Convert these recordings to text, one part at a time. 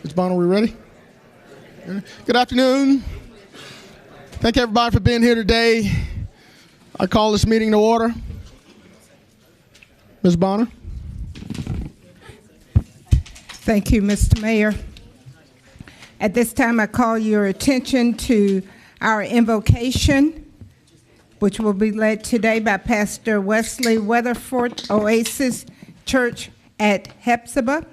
Ms. Bonner, we ready? Good afternoon. Thank everybody for being here today. I call this meeting to order. Ms. Bonner. Thank you, Mr. Mayor. At this time, I call your attention to our invocation, which will be led today by Pastor Wesley Weatherford, Oasis Church at Hepzibah.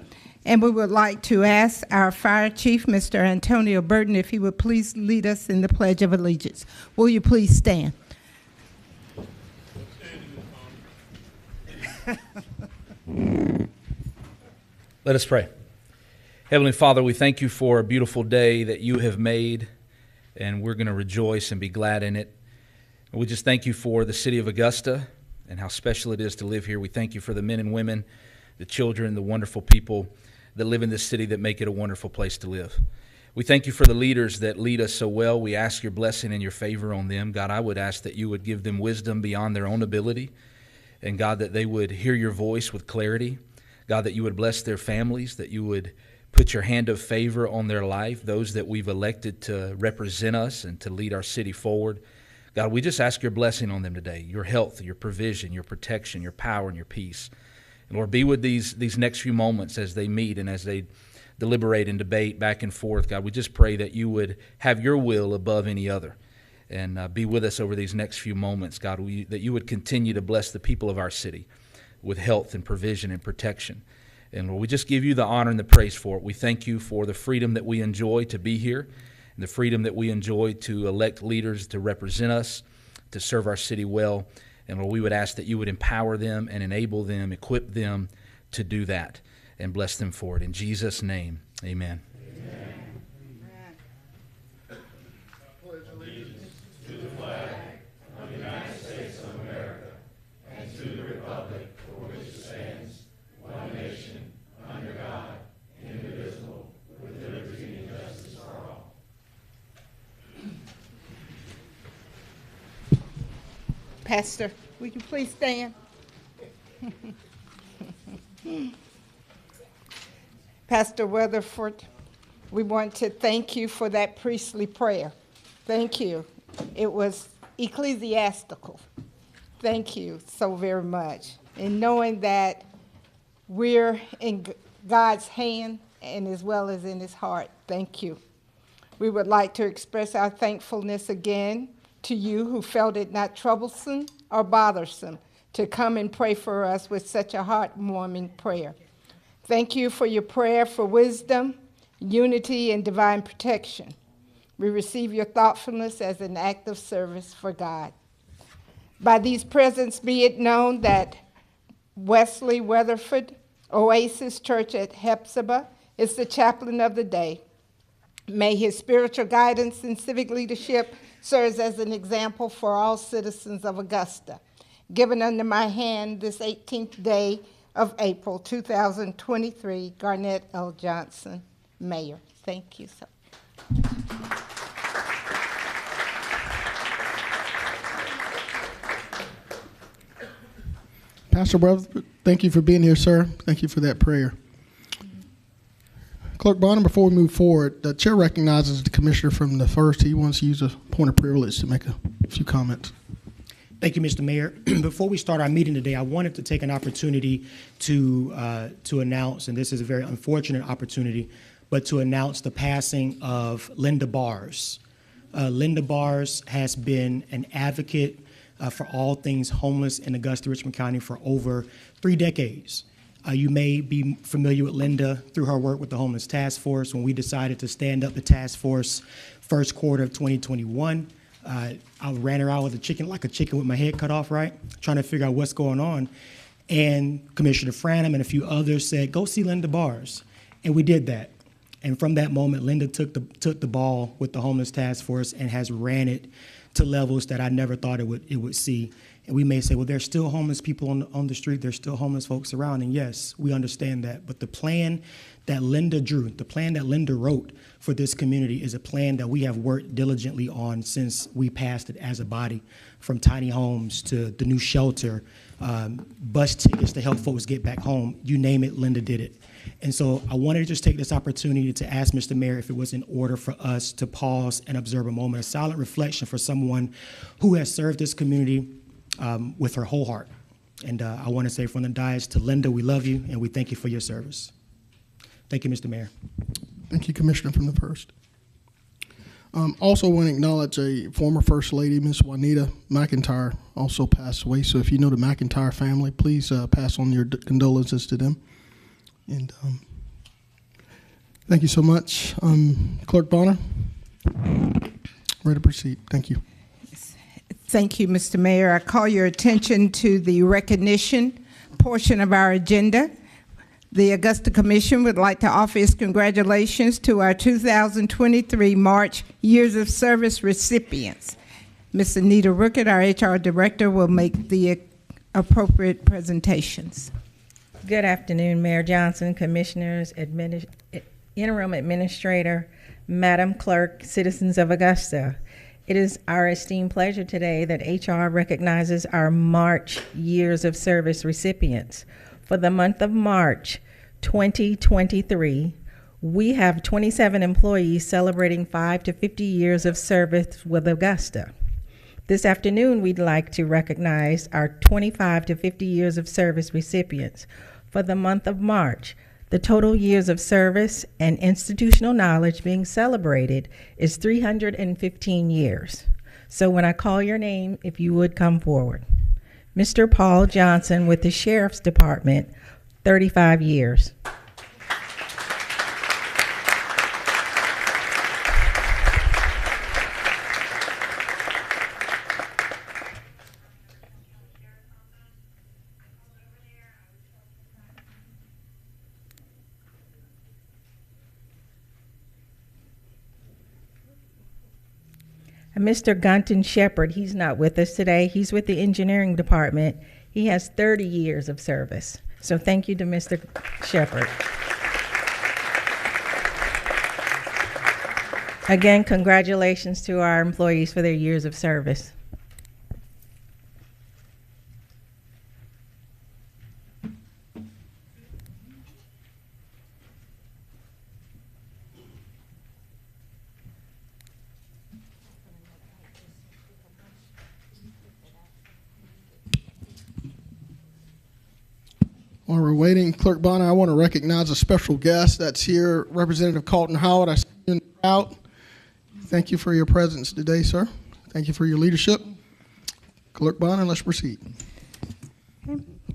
And we would like to ask our fire chief, Mr. Antonio Burton, if he would please lead us in the Pledge of Allegiance. Will you please stand? Let us pray. Heavenly Father, we thank you for a beautiful day that you have made, and we're going to rejoice and be glad in it. And we just thank you for the city of Augusta and how special it is to live here. We thank you for the men and women, the children, the wonderful people that live in this city that make it a wonderful place to live. We thank you for the leaders that lead us so well. We ask your blessing and your favor on them. God, I would ask that you would give them wisdom beyond their own ability, and God, that they would hear your voice with clarity. God, that you would bless their families, that you would put your hand of favor on their life, those that we've elected to represent us and to lead our city forward. God, we just ask your blessing on them today, your health, your provision, your protection, your power, and your peace. And Lord, be with these next few moments as they meet and as they deliberate and debate back and forth. God, we just pray that you would have your will above any other and be with us over these next few moments. God, that you would continue to bless the people of our city with health and provision and protection. And Lord, we just give you the honor and the praise for it. We thank you for the freedom that we enjoy to be here and the freedom that we enjoy to elect leaders to represent us, to serve our city well. And Lord, we would ask that you would empower them and enable them, equip them to do that, and bless them for it. In Jesus' name, amen. Pledge allegiance to the flag of the United States of America and to the republic for which it stands, one nation, under God, indivisible, with liberty and justice for all. Pastor, will you please stand? Pastor Weatherford, we want to thank you for that priestly prayer. Thank you. It was ecclesiastical. Thank you so very much. And knowing that we're in God's hand and as well as in his heart, thank you. We would like to express our thankfulness again to you who felt it not troublesome or bothersome to come and pray for us with such a heartwarming prayer. Thank you for your prayer for wisdom, unity, and divine protection. We receive your thoughtfulness as an act of service for God. By these presents be it known that Wesley Weatherford, Oasis Church at Hepzibah, is the chaplain of the day. May his spiritual guidance and civic leadership serve as an example for all citizens of Augusta. Given under my hand this 18th day of April 2023, Garnett L. Johnson, Mayor. Thank you, sir. Pastor Weatherford, thank you for being here, sir. Thank you for that prayer. Clerk Bonham, before we move forward, the chair recognizes the commissioner from the first. He wants to use a point of privilege to make a few comments. Thank you, Mr. Mayor. Before we start our meeting today, I wanted to take an opportunity to announce, and this is a very unfortunate opportunity, but to announce the passing of Linda Bars. Linda Bars has been an advocate for all things homeless in Augusta, Richmond County for over 3 decades. You may be familiar with Linda through her work with the Homeless Task Force. When we decided to stand up the task force first quarter of 2021, I ran around with a chicken with my head cut off, right? Trying to figure out what's going on. And Commissioner Franham and a few others said, go see Linda Bars. And we did that. And from that moment, Linda took the ball with the Homeless Task Force and has ran it to levels that I never thought it would see. And we may say, well, there's still homeless people on the street, there's still homeless folks around, and yes, we understand that. But the plan that Linda drew, the plan that Linda wrote for this community is a plan that we have worked diligently on since we passed it as a body, from tiny homes to the new shelter, bus tickets to help folks get back home. You name it, Linda did it. And so I wanted to just take this opportunity to ask Mr. Mayor if it was in order for us to pause and observe a moment, a silent reflection for someone who has served this community with her whole heart. And I want to say from the dais to Linda, we love you and we thank you for your service. Thank you, Mr. Mayor. Thank you, Commissioner from the first. Also want to acknowledge a former First Lady, Miss Juanita McIntyre, also passed away. So if you know the McIntyre family, please pass on your condolences to them. And thank you so much. Clerk Bonner, ready to proceed. Thank you. Thank you, Mr. Mayor. I call your attention to the recognition portion of our agenda. The Augusta Commission would like to offer its congratulations to our 2023 March Years of Service recipients. Ms. Anita Rookett, our HR Director, will make the appropriate presentations. Good afternoon, Mayor Johnson, Commissioners, Interim Administrator, Madam Clerk, citizens of Augusta. It is our esteemed pleasure today that HR recognizes our March Years of Service recipients. For the month of March 2023, we have 27 employees celebrating 5 to 50 years of service with Augusta. This afternoon, we'd like to recognize our 25 to 50 years of service recipients. For the month of March, the total years of service and institutional knowledge being celebrated is 315 years. So when I call your name, if you would come forward. Mr. Paul Johnson with the Sheriff's Department, 35 years. Mr. Gunton Shepard, he's not with us today. He's with the engineering department. He has 30 years of service. So thank you to Mr. Shepard. Again, congratulations to our employees for their years of service. While we're waiting, Clerk Bonner, I want to recognize a special guest that's here, Representative Colton Howard. I see you in the crowd. Thank you for your presence today, sir. Thank you for your leadership. Clerk Bonner, let's proceed.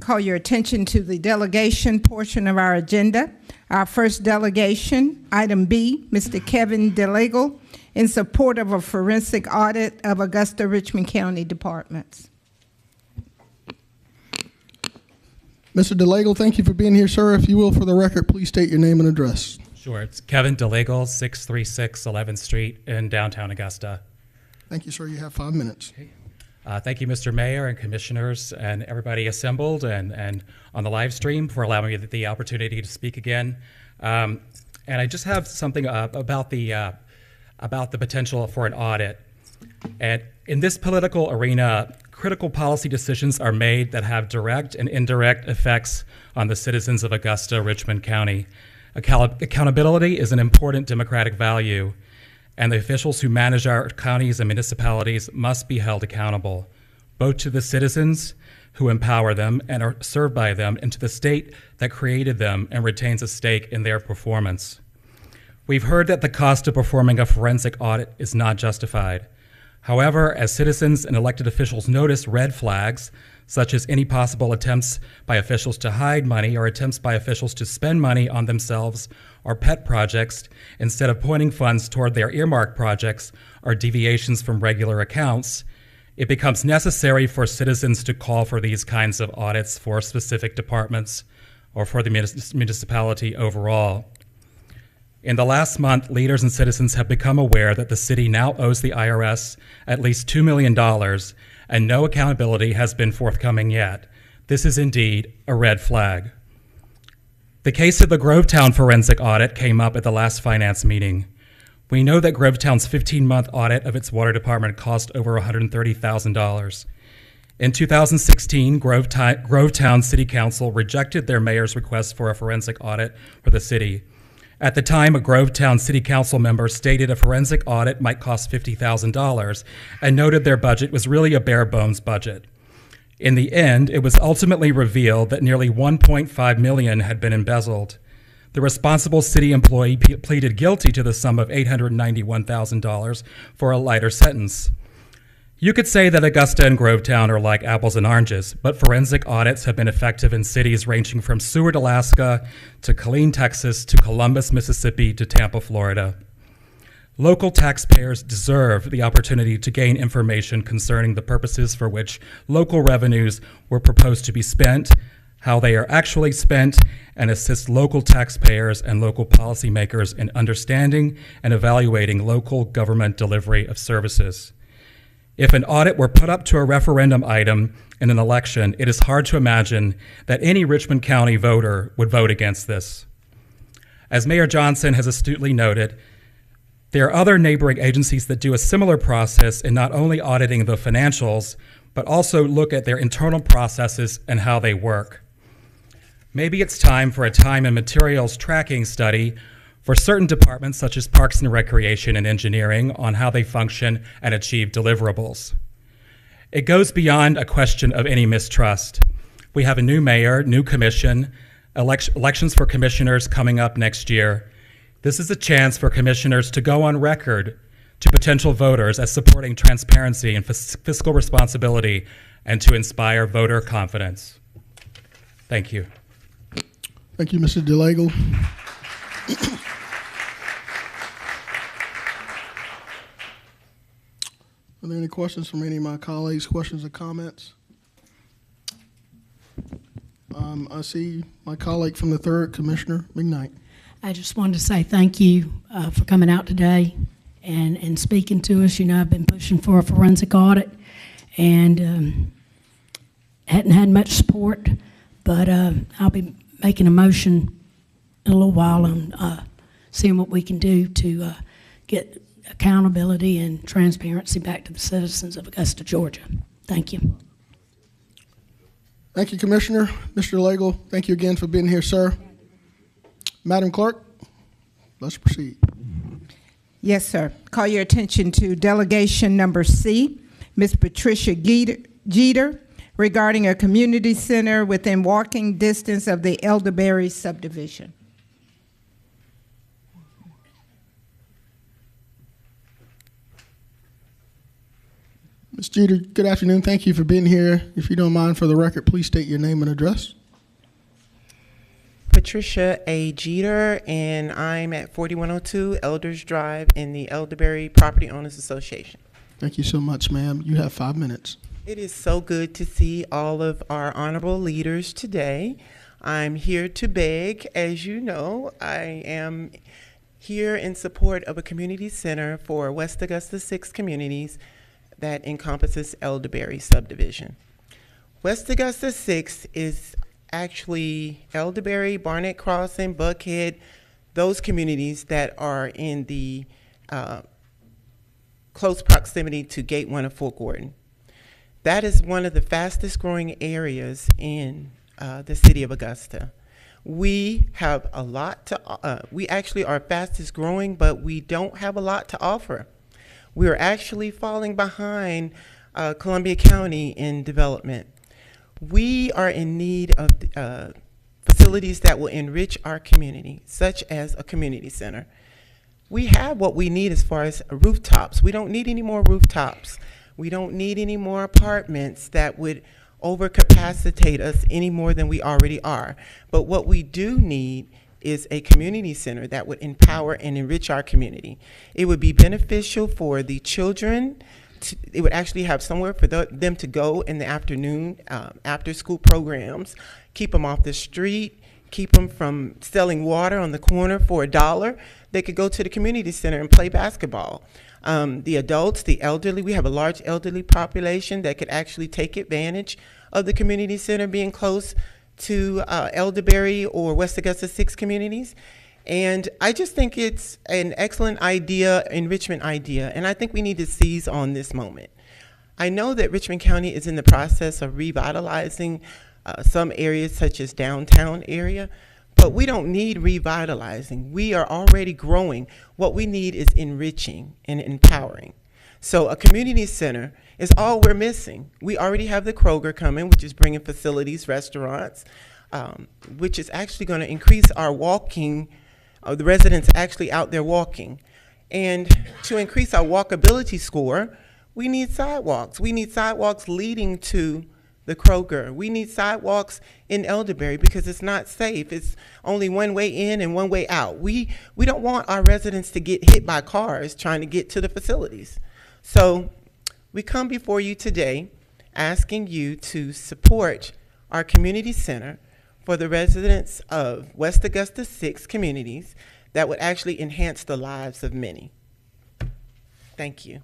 Call your attention to the delegation portion of our agenda. Our first delegation, item B, Mr. Kevin Delegation, in support of a forensic audit of Augusta Richmond County departments. Mr. Delegation, thank you for being here, sir. If you will, for the record, please state your name and address. Sure. It's Kevin Delegation, 636 11th Street in downtown Augusta. Thank you, sir. You have 5 minutes. Okay. Thank you, Mr. Mayor and commissioners and everybody assembled and on the live stream for allowing me the opportunity to speak again. And I just have something about the potential for an audit. And in this political arena, critical policy decisions are made that have direct and indirect effects on the citizens of Augusta, Richmond County. Accountability is an important democratic value, and the officials who manage our counties and municipalities must be held accountable, both to the citizens who empower them and are served by them, and to the state that created them and retains a stake in their performance. We've heard that the cost of performing a forensic audit is not justified. However, as citizens and elected officials notice red flags, such as any possible attempts by officials to hide money or attempts by officials to spend money on themselves or pet projects instead of pointing funds toward their earmarked projects or deviations from regular accounts, it becomes necessary for citizens to call for these kinds of audits for specific departments or for the municipality overall. In the last month, leaders and citizens have become aware that the city now owes the IRS at least $2 million and no accountability has been forthcoming yet. This is indeed a red flag. The case of the Grovetown forensic audit came up at the last finance meeting. We know that Grovetown's 15-month audit of its water department cost over $130,000. In 2016, Grovetown City Council rejected their mayor's request for a forensic audit for the city. At the time, a Grovetown City Council member stated a forensic audit might cost $50,000 and noted their budget was really a bare-bones budget. In the end, it was ultimately revealed that nearly $1.5 million had been embezzled. The responsible city employee pleaded guilty to the sum of $891,000 for a lighter sentence. You could say that Augusta and Grovetown are like apples and oranges, but forensic audits have been effective in cities ranging from Seward, Alaska, to Killeen, Texas, to Columbus, Mississippi, to Tampa, Florida. Local taxpayers deserve the opportunity to gain information concerning the purposes for which local revenues were proposed to be spent, how they are actually spent, and assist local taxpayers and local policymakers in understanding and evaluating local government delivery of services. If an audit were put up to a referendum item in an election, it is hard to imagine that any Richmond County voter would vote against this. As Mayor Johnson has astutely noted, there are other neighboring agencies that do a similar process in not only auditing the financials, but also look at their internal processes and how they work. Maybe it's time for a time and materials tracking study for certain departments such as Parks and Recreation and Engineering on how they function and achieve deliverables. It goes beyond a question of any mistrust. We have a new mayor, new commission, elections for commissioners coming up next year. This is a chance for commissioners to go on record to potential voters as supporting transparency and fiscal responsibility and to inspire voter confidence. Thank you. Thank you, Mr. DeLagle. Are there any questions from any of my colleagues, questions or comments? I see my colleague from the 3rd, Commissioner McKnight. I just wanted to say thank you for coming out today and speaking to us. You know, I've been pushing for a forensic audit and hadn't had much support, but I'll be making a motion in a little while on seeing what we can do to get accountability and transparency back to the citizens of Augusta, Georgia. Thank you. Thank you, Commissioner. Mr. DeLagle, thank you again for being here, sir. Madam Clerk, let's proceed. Yes, sir. Call your attention to Delegation number C, Ms. Patricia Jeter, regarding a community center within walking distance of the Elderberry subdivision. Ms. Jeter, good afternoon. Thank you for being here. If you don't mind, for the record, please state your name and address. Patricia A. Jeter, and I'm at 4102 Elders Drive in the Elderberry Property Owners Association. Thank you so much, ma'am. You have 5 minutes. It is so good to see all of our honorable leaders today. I'm here to beg. As you know, I am here in support of a community center for West Augusta 6 communities that encompasses Elderberry subdivision. West Augusta 6 is actually Elderberry, Barnett Crossing, Buckhead, those communities that are in the close proximity to Gate 1 of Fort Gordon. That is one of the fastest growing areas in the city of Augusta. We have a lot to, we actually are fastest growing, but we don't have a lot to offer. We are actually falling behind Columbia County in development. We are in need of facilities that will enrich our community, such as a community center. We have what we need as far as rooftops. We don't need any more rooftops. We don't need any more apartments that would overcapacitate us any more than we already are. But what we do need is a community center that would empower and enrich our community. It would be beneficial for the children. It would actually have somewhere for them to go in the afternoon, after school programs, keep them off the street, keep them from selling water on the corner for $1. They could go to the community center and play basketball. The adults, the elderly, we have a large elderly population that could actually take advantage of the community center being close to Elderberry or West Augusta 6 communities. And I just think it's an excellent idea, enrichment idea, and I think we need to seize on this moment. I know that Richmond County is in the process of revitalizing some areas such as downtown area, but we don't need revitalizing. We are already growing. What we need is enriching and empowering. So a community center is all we're missing. We already have the Kroger coming, which is bringing facilities, restaurants, which is actually going to increase our walking, the residents actually out there walking. And to increase our walkability score, we need sidewalks. We need sidewalks leading to the Kroger. We need sidewalks in Elderberry because it's not safe. It's only one way in and one way out. We don't want our residents to get hit by cars trying to get to the facilities. So we come before you today asking you to support our community center for the residents of West Augusta 6 communities that would actually enhance the lives of many. Thank you.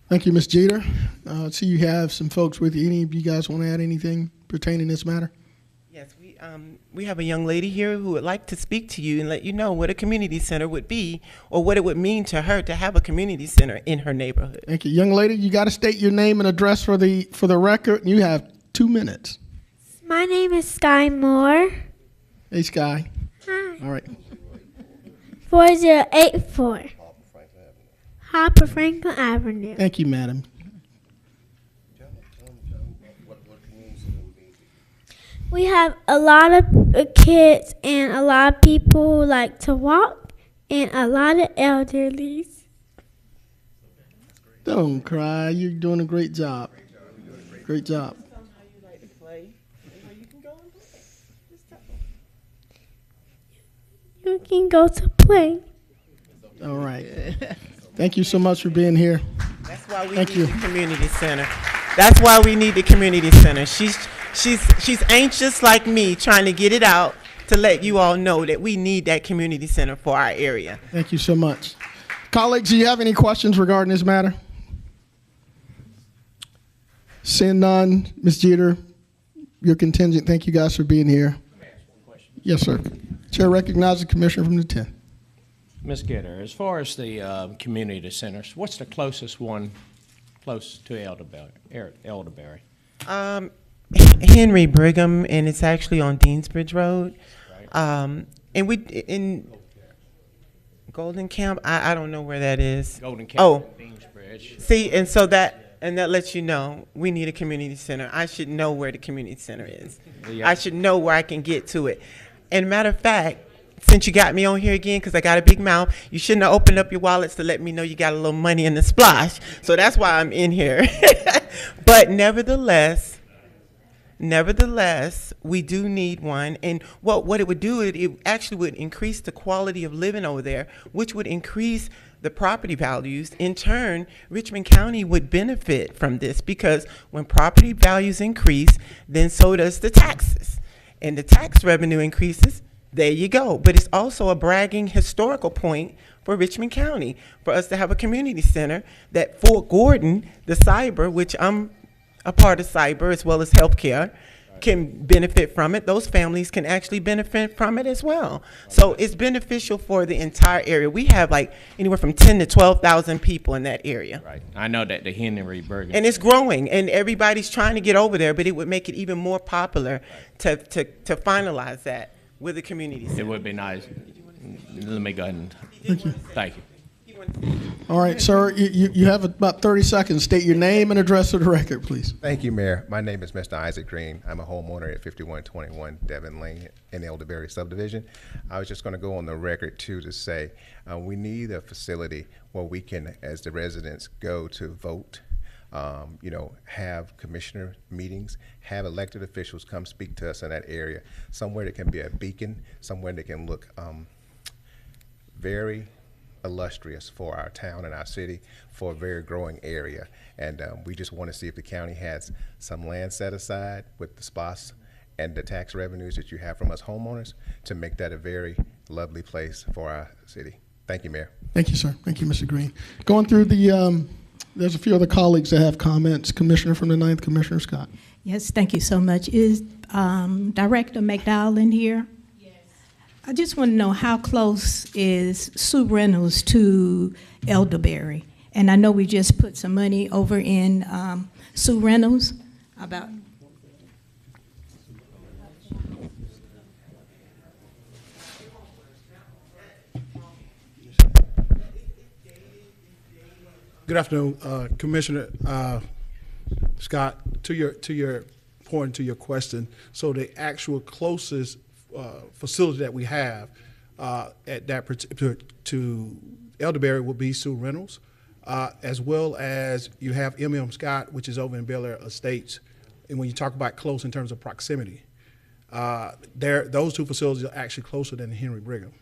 Thank you, Ms. Jeter. I see you have some folks with you. Any of you guys want to add anything pertaining to this matter? Yes, we have a young lady here who would like to speak to you and let you know what a community center would be or what it would mean to her to have a community center in her neighborhood. Thank you. Young lady, you got to state your name and address for the record. You have 2 minutes. My name is Sky Moore. Hey, Sky. Hi. All right. 4084 Harper Franklin Avenue. Thank you, madam. We have a lot of kids and a lot of people who like to walk and a lot of elderlies. Don't cry. You're doing a great job. Great job. You can go to play. All right. Thank you so much for being here. That's why we Thank need you. the community center. That's why we need the community center. She's anxious like me, trying to get it out to let you all know that we need that community center for our area. Thank you so much. Colleagues, do you have any questions regarding this matter? Seeing none, Ms. Jeter, your contingent, thank you guys for being here. Yes, sir. Chair recognizes the commissioner from the 10th. Ms. Gitter, as far as the community centers, what's the closest one close to Elderberry? Henry Brigham, and it's actually on Deansbridge Road. Right. And we in Golden Camp, I don't know where that is. Golden Camp, Oh, Deansbridge. see, and that lets you know we need a community center. I should know where the community center is. Yeah. I should know where I can get to it. And matter of fact, since you got me on here again, because I got a big mouth, you shouldn't have opened up your wallets to let me know you got a little money in the splash. So that's why I'm in here. But nevertheless, we do need one. And what it would do, it actually would increase the quality of living over there, which would increase the property values. In turn, Richmond County would benefit from this because when property values increase, then so does the taxes. And the tax revenue increases, there you go. But it's also a bragging historical point for Richmond County for us to have a community center that Fort Gordon, the cyber, which I'm a part of cyber as well as healthcare, can benefit from it. Those families can actually benefit from it as well. So it's beneficial for the entire area. We have like anywhere from 10 to 12,000 people in that area. Right. I know that the Henry Brigham. And it's growing, and everybody's trying to get over there, but it would make it even more popular to finalize that with a community center. It would be nice. Let me go ahead and thank you. All right, sir, you have about 30 seconds. State your name and address for the record, please. Thank you, Mayor. My name is Mr. Isaac Green. I'm a homeowner at 5121 Devon Lane in the Elderberry subdivision. I was just going to go on the record, too, to say we need a facility where we can, as the residents, go to vote, have commissioner meetings, have elected officials come speak to us in that area, somewhere that can be a beacon, somewhere that can look very illustrious for our town and our city, for a very growing area. And we just want to see if the county has some land set aside with the SPOS and the tax revenues that you have from us homeowners to make that a very lovely place for our city. Thank you, Mayor. Thank you, sir. Thank you, Mr. Green. Going through the, there's a few other colleagues that have comments. Commissioner from the 9th, Commissioner Scott. Yes, thank you so much. Is Director McDowell in here? Yes. I just want to know how close is Sue Reynolds to Elderberry? And I know we just put some money over in Sue Reynolds about. Good afternoon, Commissioner Scott. To your point, to your question, so the actual closest facility that we have at that to Elderberry will be Sue Reynolds, as well as you have M.M. Scott, which is over in Bel Air Estates. And when you talk about close in terms of proximity, those two facilities are actually closer than Henry Brigham.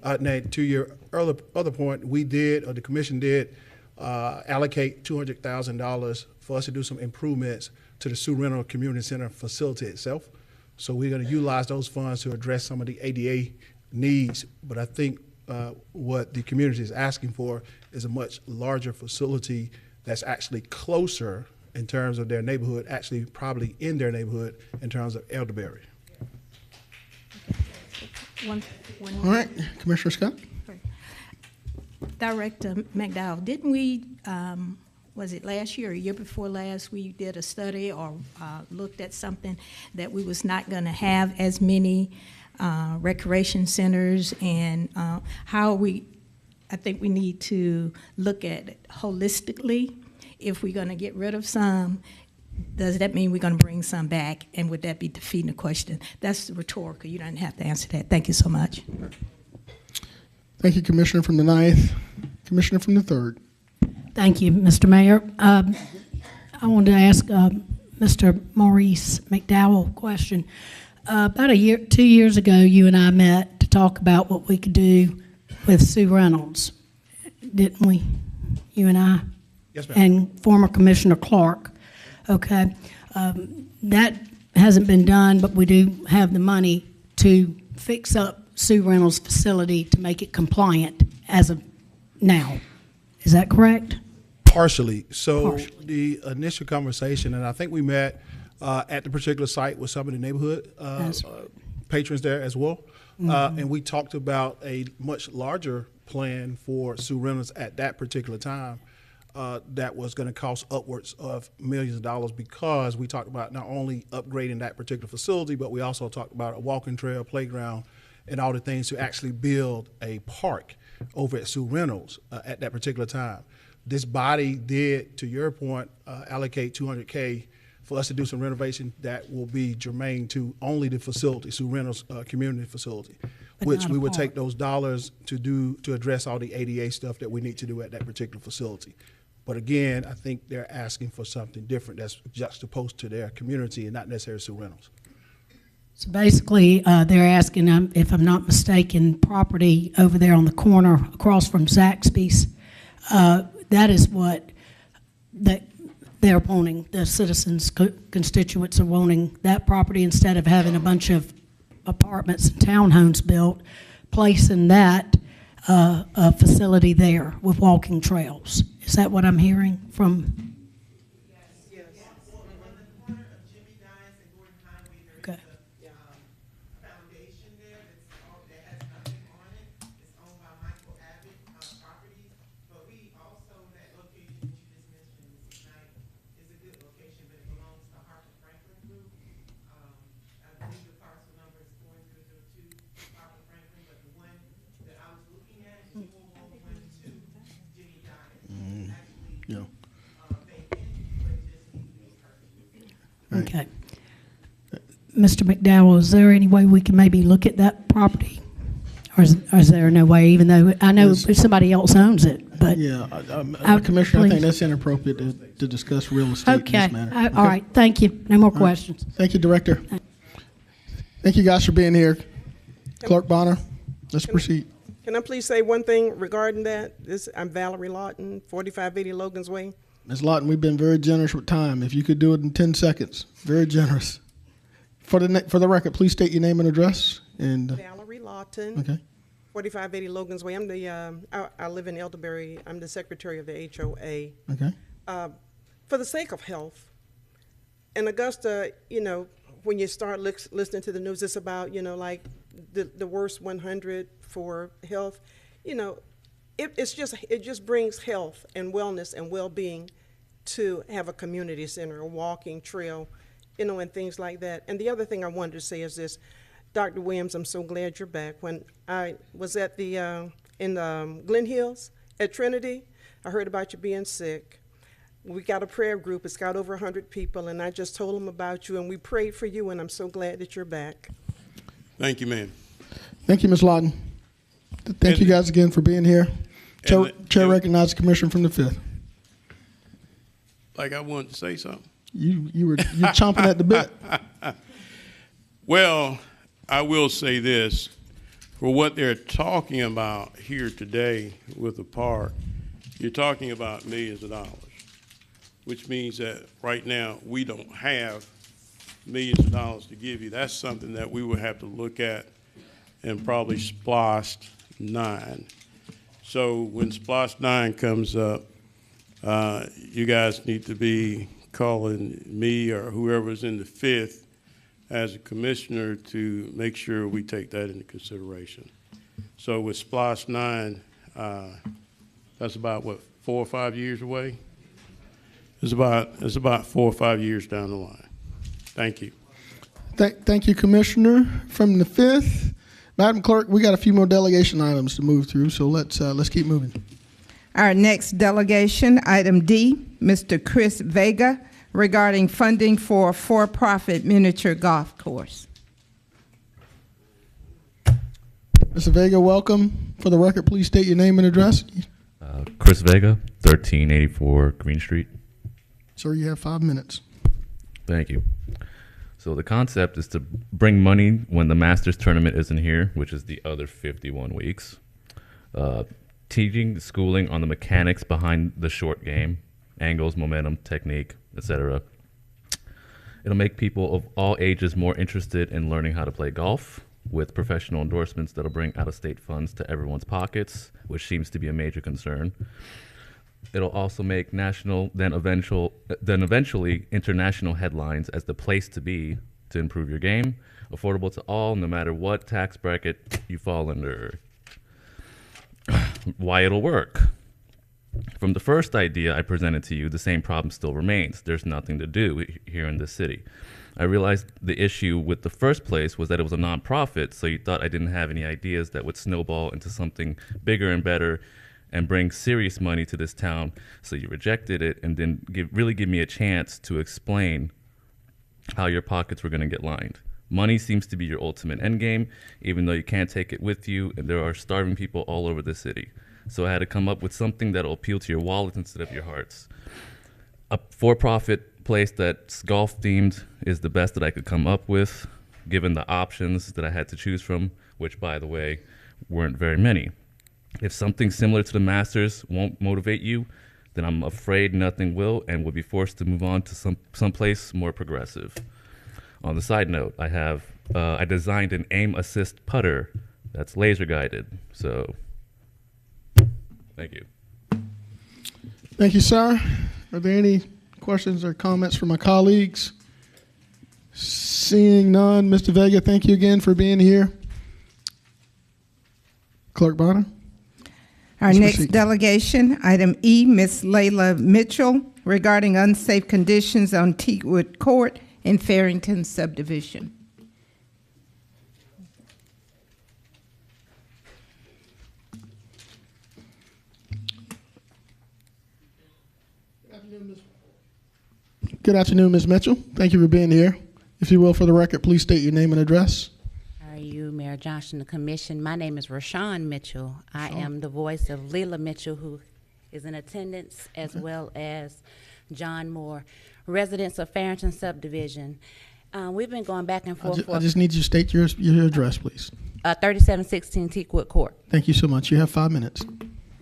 Now, to your other point, we did, or the commission did, allocate $200,000 for us to do some improvements to the Sue Reynolds Community Center facility itself. So we're going to utilize those funds to address some of the ADA needs. But I think what the community is asking for is a much larger facility that's actually closer in terms of their neighborhood, actually probably in their neighborhood in terms of Elderberry. One All right, Commissioner Scott. Director McDowell, didn't we, was it last year or year before last, we did a study or looked at something that we was not going to have as many recreation centers, and how I think we need to look at it holistically. If we're going to get rid of some, does that mean we're going to bring some back, and would that be defeating the question? That's rhetorical. You don't have to answer that. Thank you so much. Thank you, Commissioner from the 9th. Commissioner from the 3rd. Thank you, Mr. Mayor. I wanted to ask Mr. Maurice McDowell a question. About 2 years ago, you and I met to talk about what we could do with Sue Reynolds, didn't we? You and I? Yes, ma'am. And former Commissioner Clark. Okay. That hasn't been done, but we do have the money to fix up Sue Reynolds' facility to make it compliant as of now. Is that correct? Partially. So the initial conversation, and I think we met at the particular site with some of the neighborhood patrons there as well. And we talked about a much larger plan for Sue Reynolds at that particular time that was going to cost upwards of millions of dollars, because we talked about not only upgrading that particular facility, but we also talked about a walking trail, playground, and all the things to actually build a park over at Sue Reynolds at that particular time. This body did, to your point, allocate $200K for us to do some renovation that will be germane to only the facility, Sue Reynolds community facility, which we would take those dollars to address all the ADA stuff that we need to do at that particular facility. But again, I think they're asking for something different that's juxtaposed to their community and not necessarily Sue Reynolds. So basically, they're asking, if I'm not mistaken, property over there on the corner across from Zaxby's. That is what they're wanting. The citizens, constituents are wanting that property instead of having a bunch of apartments and townhomes built, placing that facility there with walking trails. Is that what I'm hearing from? Okay. Okay. Mr. McDowell, is there any way we can maybe look at that property? Or is there no way, even though I know somebody else owns it? But yeah, Commissioner, I think that's inappropriate to discuss real estate in this matter. Okay. All right. Thank you. No more questions. Thank you, Director. Thank you guys for being here. Clerk Bonner, let's proceed. Can I please say one thing regarding that? I'm Valerie Lawton, 4580 Logan's Way. Ms. Lawton, we've been very generous with time. If you could do it in 10 seconds, very generous. For the record, please state your name and address. And Valerie Lawton. okay. 4580 Logan's Way. I'm the, I live in Elderberry. I'm the secretary of the HOA. Okay. For the sake of health, in Augusta, you know, when you start listening to the news, it's about, you know, like the worst 100 for health. You know, it just brings health and wellness and well-being to have a community center, a walking trail, you know, and things like that. And the other thing I wanted to say is this, Dr. Williams, I'm so glad you're back. When I was at the, in Glen Hills at Trinity, I heard about you being sick. We got a prayer group, it's got over 100 people, and I just told them about you, and we prayed for you, and I'm so glad that you're back. Thank you, ma'am. Thank you, Ms. Lawton. Thank you guys again for being here. Chair recognizes the Commissioner from the 5th. Like I wanted to say something. You're chomping at the bit. Well, I will say this. For what they're talking about here today with the park, you're talking about millions of dollars, which means that right now we don't have millions of dollars to give you. That's something that we would have to look at and probably SPLOST 9. So when SPLOST 9 comes up, you guys need to be calling me or whoever's in the 5th as a commissioner to make sure we take that into consideration. So with SPLOST 9, that's about, what, 4 or 5 years away? It's about 4 or 5 years down the line. Thank you. Thank you, Commissioner from the 5th. Madam Clerk, we got a few more delegation items to move through, so let's keep moving. Our next delegation, item D, Mr. Chris Vega, regarding funding for a for-profit miniature golf course. Mr. Vega, welcome. For the record, please state your name and address. Chris Vega, 1384 Green Street. Sir, you have 5 minutes. Thank you. So the concept is to bring money when the Masters tournament isn't here, which is the other 51 weeks. Teaching, schooling on the mechanics behind the short game, angles, momentum, technique, etc. It'll make people of all ages more interested in learning how to play golf, with professional endorsements that'll bring out-of-state funds to everyone's pockets, which seems to be a major concern. It'll also make national, then eventually international headlines as the place to be to improve your game, affordable to all, no matter what tax bracket you fall under. Why it'll work. From the first idea I presented to you, the same problem still remains. There's nothing to do here in this city. I realized the issue with the first place was that it was a nonprofit, so you thought I didn't have any ideas that would snowball into something bigger and better and bring serious money to this town, so you rejected it and didn't really give me a chance to explain how your pockets were going to get lined. Money seems to be your ultimate endgame, even though you can't take it with you, and there are starving people all over the city. So I had to come up with something that'll appeal to your wallets instead of your hearts. A for-profit place that's golf-themed is the best that I could come up with, given the options that I had to choose from, which, by the way, weren't very many. If something similar to the Masters won't motivate you, then I'm afraid nothing will, and we'll be forced to move on to someplace more progressive. On the side note, I designed an aim assist putter that's laser guided. So, thank you. Thank you, sir. Are there any questions or comments from my colleagues? Seeing none, Mr. Vega, thank you again for being here. Clerk Bonner. Our next delegation, item E, Ms. Layla Mitchell, regarding unsafe conditions on Teakwood Court in Farrington subdivision. Good afternoon, Ms. Mitchell. Thank you for being here. If you will, for the record, please state your name and address. How are you, Mayor Johnson, the commission? My name is Rashawn Mitchell. I am the voice of Layla Mitchell, who is in attendance, as well as John Moore, residents of Farrington subdivision. We've been going back and forth. I just need you to state your address, please. 3716 Teakwood Court. Thank you so much. You have 5 minutes.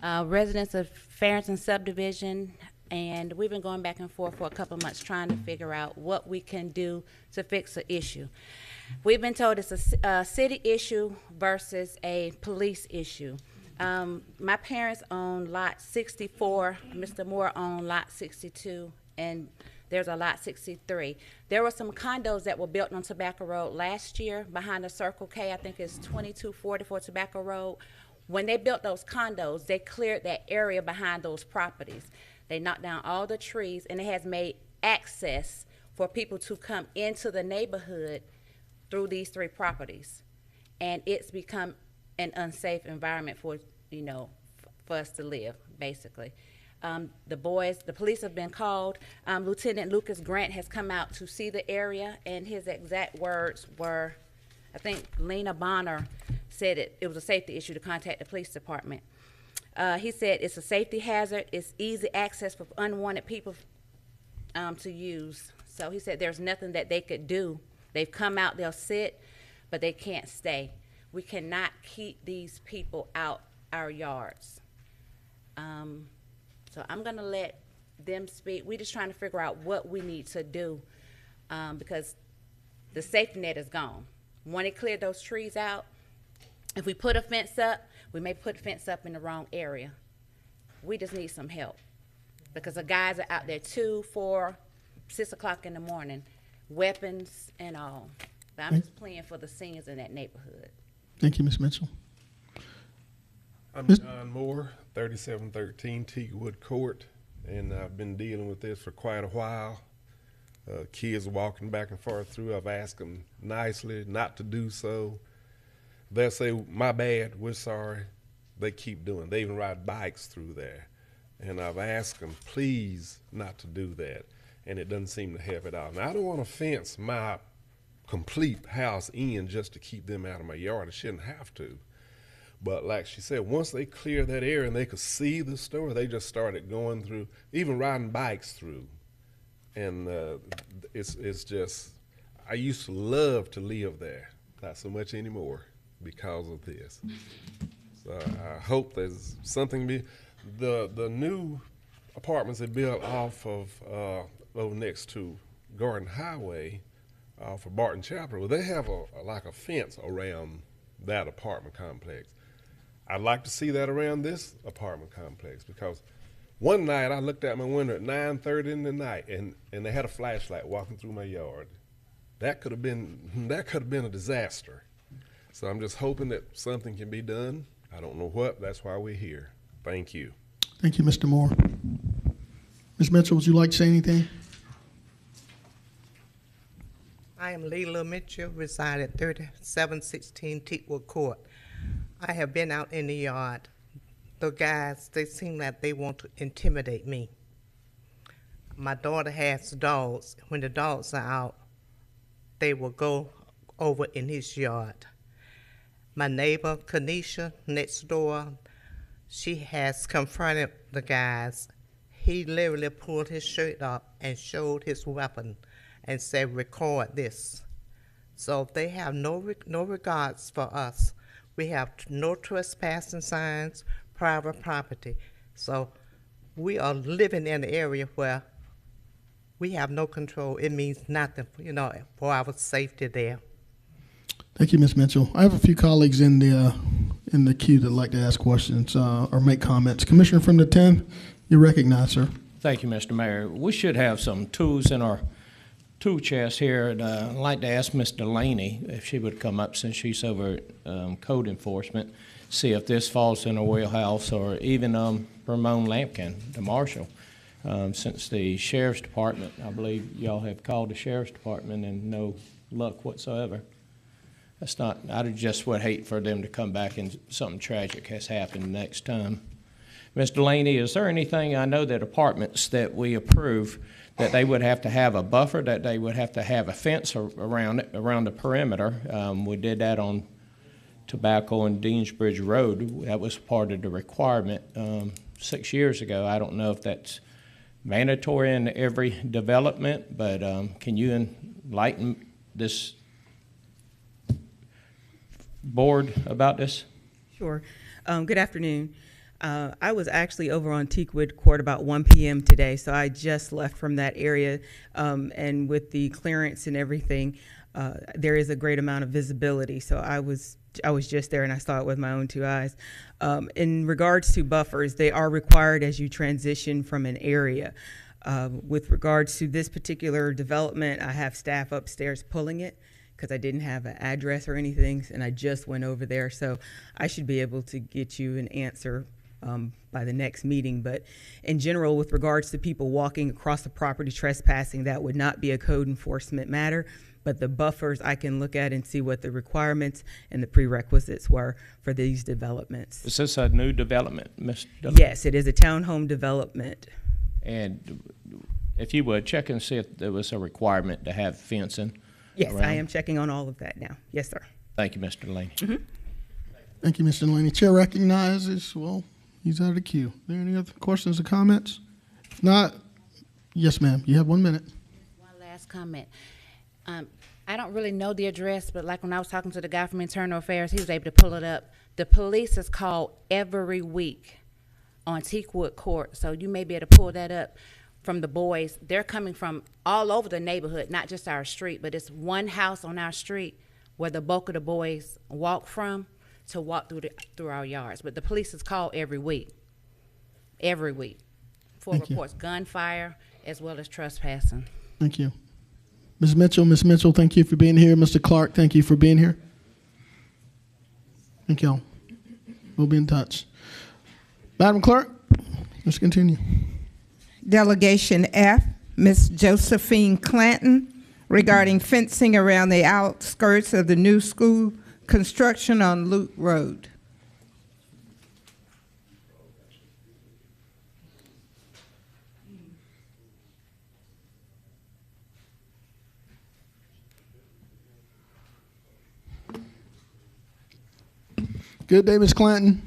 Residents of Farrington subdivision and we've been going back and forth for a couple of months trying to figure out what we can do to fix the issue. We've been told it's a city issue versus a police issue. My parents own lot 64, Mr. Moore owned lot 62, and there's a lot 63. There were some condos that were built on Tobacco Road last year behind the Circle K. I think it's 2244 Tobacco Road. When they built those condos, they cleared that area behind those properties. They knocked down all the trees, and it has made access for people to come into the neighborhood through these 3 properties. And it's become an unsafe environment for, you know, for us to live, basically. The police have been called. Lieutenant Lucas Grant has come out to see the area, and his exact words were, I think Lena Bonner said it was a safety issue to contact the police department. He said it's a safety hazard, it's easy access for unwanted people to use. So he said there's nothing that they could do. They've come out, they'll sit, but they can't stay. We cannot keep these people out our yards. So I'm gonna let them speak. We're just trying to figure out what we need to do because the safety net is gone. When they cleared those trees out, if we put a fence up, we may put a fence up in the wrong area. We just need some help because the guys are out there 2, 4, 6 o'clock in the morning, weapons and all. But I'm just pleading for the seniors in that neighborhood. Thank you, Ms. Mitchell. I'm John Moore, 3713 Teakwood Court, and I've been dealing with this for quite a while. Kids walking back and forth through, I've asked them nicely not to do so. They'll say, my bad, we're sorry. They keep doing it. They even ride bikes through there. And I've asked them, please not to do that. And it doesn't seem to help at all. Now, I don't want to fence my complete house in just to keep them out of my yard. I shouldn't have to. But like she said, once they clear that area and they could see the store, they just started going through, even riding bikes through. And it's just, I used to love to live there. Not so much anymore because of this. So I hope there's something, the new apartments they built off of, over next to Garden Highway, for Barton Chapel, well, they have like a fence around that apartment complex. I'd like to see that around this apartment complex because one night I looked out my window at 9:30 in the night and they had a flashlight walking through my yard. That could have been a disaster. So I'm just hoping that something can be done. I don't know what. That's why we're here. Thank you. Thank you, Mr. Moore. Ms. Mitchell, would you like to say anything? I am Leila Mitchell, reside at 3716 Teakwood Court. I have been out in the yard. The guys, they seem like they want to intimidate me. My daughter has dogs. When the dogs are out, they will go over in his yard. My neighbor, Kanisha, next door, she has confronted the guys. He literally pulled his shirt up and showed his weapon and said, record this. So they have no regards for us. We have no trespassing signs, private property. So we are living in an area where we have no control. It means nothing, for our safety there. Thank you, Ms. Mitchell. I have a few colleagues in the queue that like to ask questions or make comments. Commissioner from the 10th, you're recognized, sir. Thank you, Mr. Mayor. We should have some tools in our tool chest here. And I'd like to ask Ms. Delaney if she would come up since she's over at code enforcement, see if this falls in her wheelhouse, or even Ramon Lampkin, the marshal. Since the sheriff's department, I believe y'all have called the sheriff's department and no luck whatsoever. That's not, I just would hate for them to come back and something tragic has happened next time. Ms. Delaney, is there anything, I know that apartments that we approve, that they would have to have a buffer, that they would have to have a fence around it, around the perimeter. We did that on Tobacco and Deansbridge Road. That was part of the requirement 6 years ago. I don't know if that's mandatory in every development, but can you enlighten this board about this? Sure. Good afternoon. I was actually over on Teakwood Court about 1 p.m. today, so I just left from that area. And with the clearance and everything, there is a great amount of visibility. So I was just there and I saw it with my own 2 eyes. In regards to buffers, they are required as you transition from an area. With regards to this particular development, I have staff upstairs pulling it because I didn't have an address or anything, and I just went over there. So I should be able to get you an answer by the next meeting. But in general, with regards to people walking across the property trespassing, that would not be a code enforcement matter. But the buffers, I can look at and see what the requirements and the prerequisites were for these developments. Is this a new development, Ms. Yes, it is a townhome development. And if you would, check and see if there was a requirement to have fencing. Yes, around. I am checking on all of that now. Yes, sir. Thank you, Mr. Delaney. Thank you, Mr. Delaney. Chair recognizes, well, he's out of the queue. Are there any other questions or comments? If not, yes, ma'am. You have 1 minute. One last comment. I don't really know the address, but like when I was talking to the guy from Internal Affairs, he was able to pull it up. The police is called every week on Teakwood Court, so you may be able to pull that up from the boys. They're coming from all over the neighborhood, not just our street, but it's one house on our street where the bulk of the boys walk from to walk through our yards. But the police is called every week for reports, gunfire as well as trespassing. Thank you. Ms. Mitchell, thank you for being here. Mr. Clark, thank you for being here. Thank y'all. We'll be in touch. Madam Clerk, let's continue. Delegation F, Ms. Josephine Clanton, regarding fencing around the outskirts of the new school construction on Luke Road. Good day, Ms. Clanton.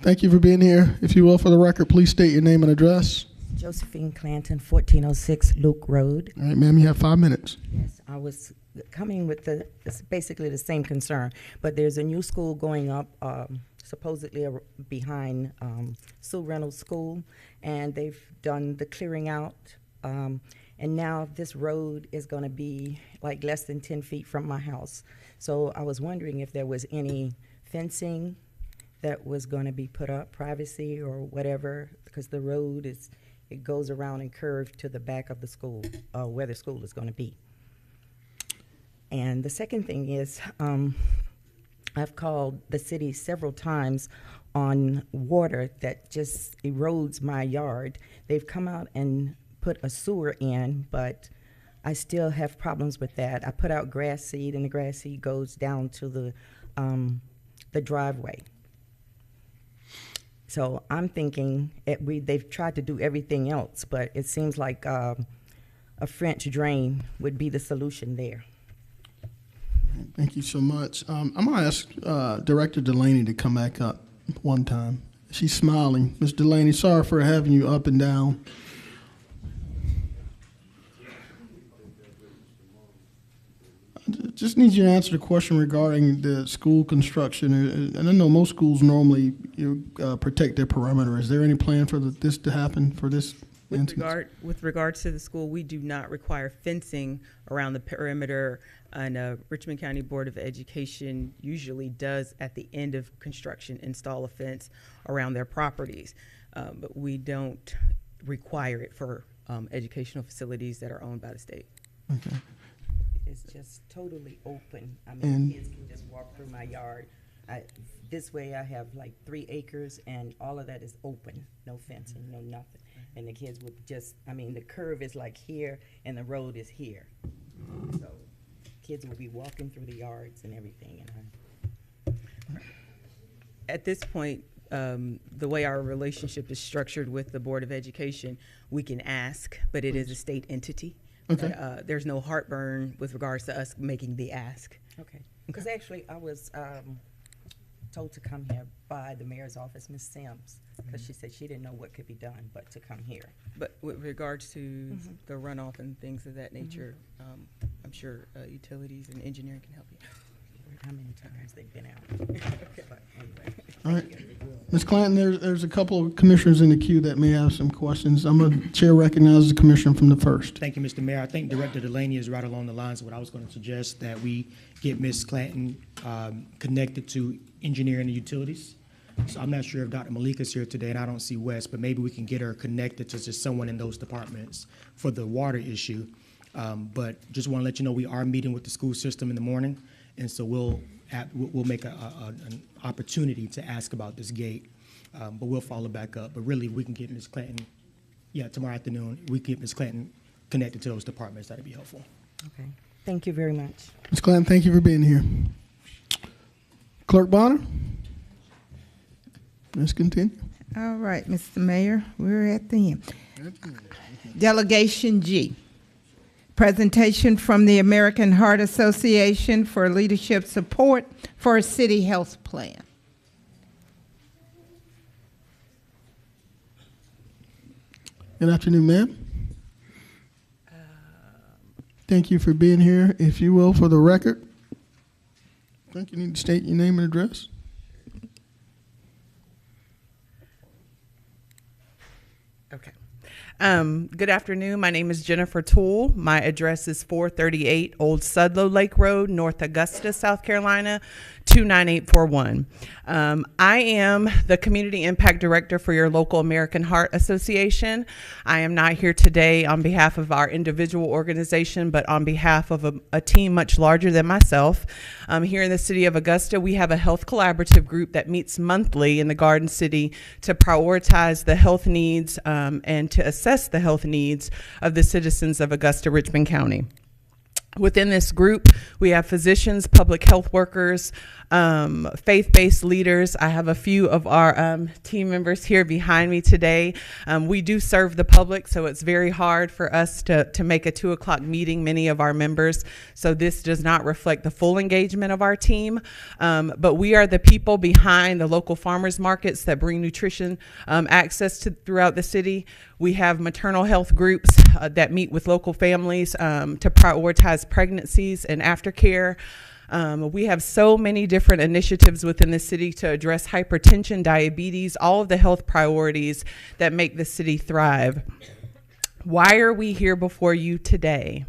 Thank you for being here. If you will, for the record, please state your name and address. Josephine Clanton, 1406 Luke Road. All right, ma'am, you have 5 minutes. Yes, I was coming with it's basically the same concern, but there's a new school going up supposedly behind Sue Reynolds School, and they've done the clearing out, and now this road is going to be like less than 10 feet from my house. So I was wondering if there was any fencing that was going to be put up, privacy or whatever, because the road it goes around and curved to the back of the school, where the school is going to be. And the second thing is, I've called the city several times on water that just erodes my yard. They've come out and put a sewer in, but I still have problems with that. I put out grass seed, and the grass seed goes down to the driveway. So I'm thinking they've tried to do everything else, but it seems like a French drain would be the solution there. Thank you so much. I'm going to ask Director Delaney to come back up one time. She's smiling. Ms. Delaney, sorry for having you up and down. Just need you to answer the question regarding the school construction. And I know most schools normally protect their perimeter. Is there any plan for this to happen for this instance? With regards to the school, we do not require fencing around the perimeter, and Richmond County Board of Education usually does at the end of construction install a fence around their properties, but we don't require it for educational facilities that are owned by the state. Okay. It's just totally open. I mean, kids can just walk through my yard. This way I have like 3 acres, and all of that is open, no fencing, no nothing. And the kids would just, I mean, the curve is like here, and the road is here. So kids will be walking through the yards and everything. And At this point, the way our relationship is structured with the Board of Education, we can ask, but it is a state entity. Okay. But, there's no heartburn with regards to us making the ask. okay. Because actually I was told to come here by the mayor's office, Ms. Sims, because she said she didn't know what could be done but to come here. But with regards to the runoff and things of that nature, I'm sure utilities and engineering can help you. How many times they've been out. But anyway. All right. Ms. Clanton, there's a couple of commissioners in the queue that may have some questions. I'm going to chair recognize the commissioner from the first. Thank you, Mr. Mayor. I think Director Delaney is right along the lines of what I was going to suggest, that we get Ms. Clanton connected to engineering and utilities. So I'm not sure if Dr. Malika's here today, and I don't see Wes, but maybe we can get her connected to just someone in those departments for the water issue. But just want to let you know we are meeting with the school system in the morning, and so we'll make an opportunity to ask about this gate, but we'll follow back up. But really, we can get Ms. Clanton, tomorrow afternoon, we can get Ms. Clanton connected to those departments. That'd be helpful. Okay. Thank you very much. Ms. Clanton, thank you for being here. Clerk Bonner? Let's continue. All right, Mr. Mayor, we're at the end. Delegation G. Presentation from the American Heart Association for leadership support for a city health plan. Good afternoon, ma'am. Thank you for being here. If you will, for the record, I think you need to state your name and address. Okay. Good afternoon. My name is Jennifer Toole. My address is 438 Old Sudlow Lake Road, North Augusta, South Carolina, 29841. I am the Community Impact Director for your local American Heart Association. I am not here today on behalf of our individual organization, but on behalf of a team much larger than myself. Here in the city of Augusta, we have a health collaborative group that meets monthly in the Garden City to prioritize the health needs and to assess the health needs of the citizens of Augusta, Richmond County. Within this group, we have physicians, public health workers, faith-based leaders. I have a few of our team members here behind me today. We do serve the public, so it's very hard for us to make a 2 o'clock meeting, many of our members. So this does not reflect the full engagement of our team. But we are the people behind the local farmers markets that bring nutrition access to throughout the city. We have maternal health groups that meet with local families to prioritize pregnancies and aftercare. We have so many different initiatives within the city to address hypertension, diabetes, all of the health priorities that make the city thrive. Why are we here before you today?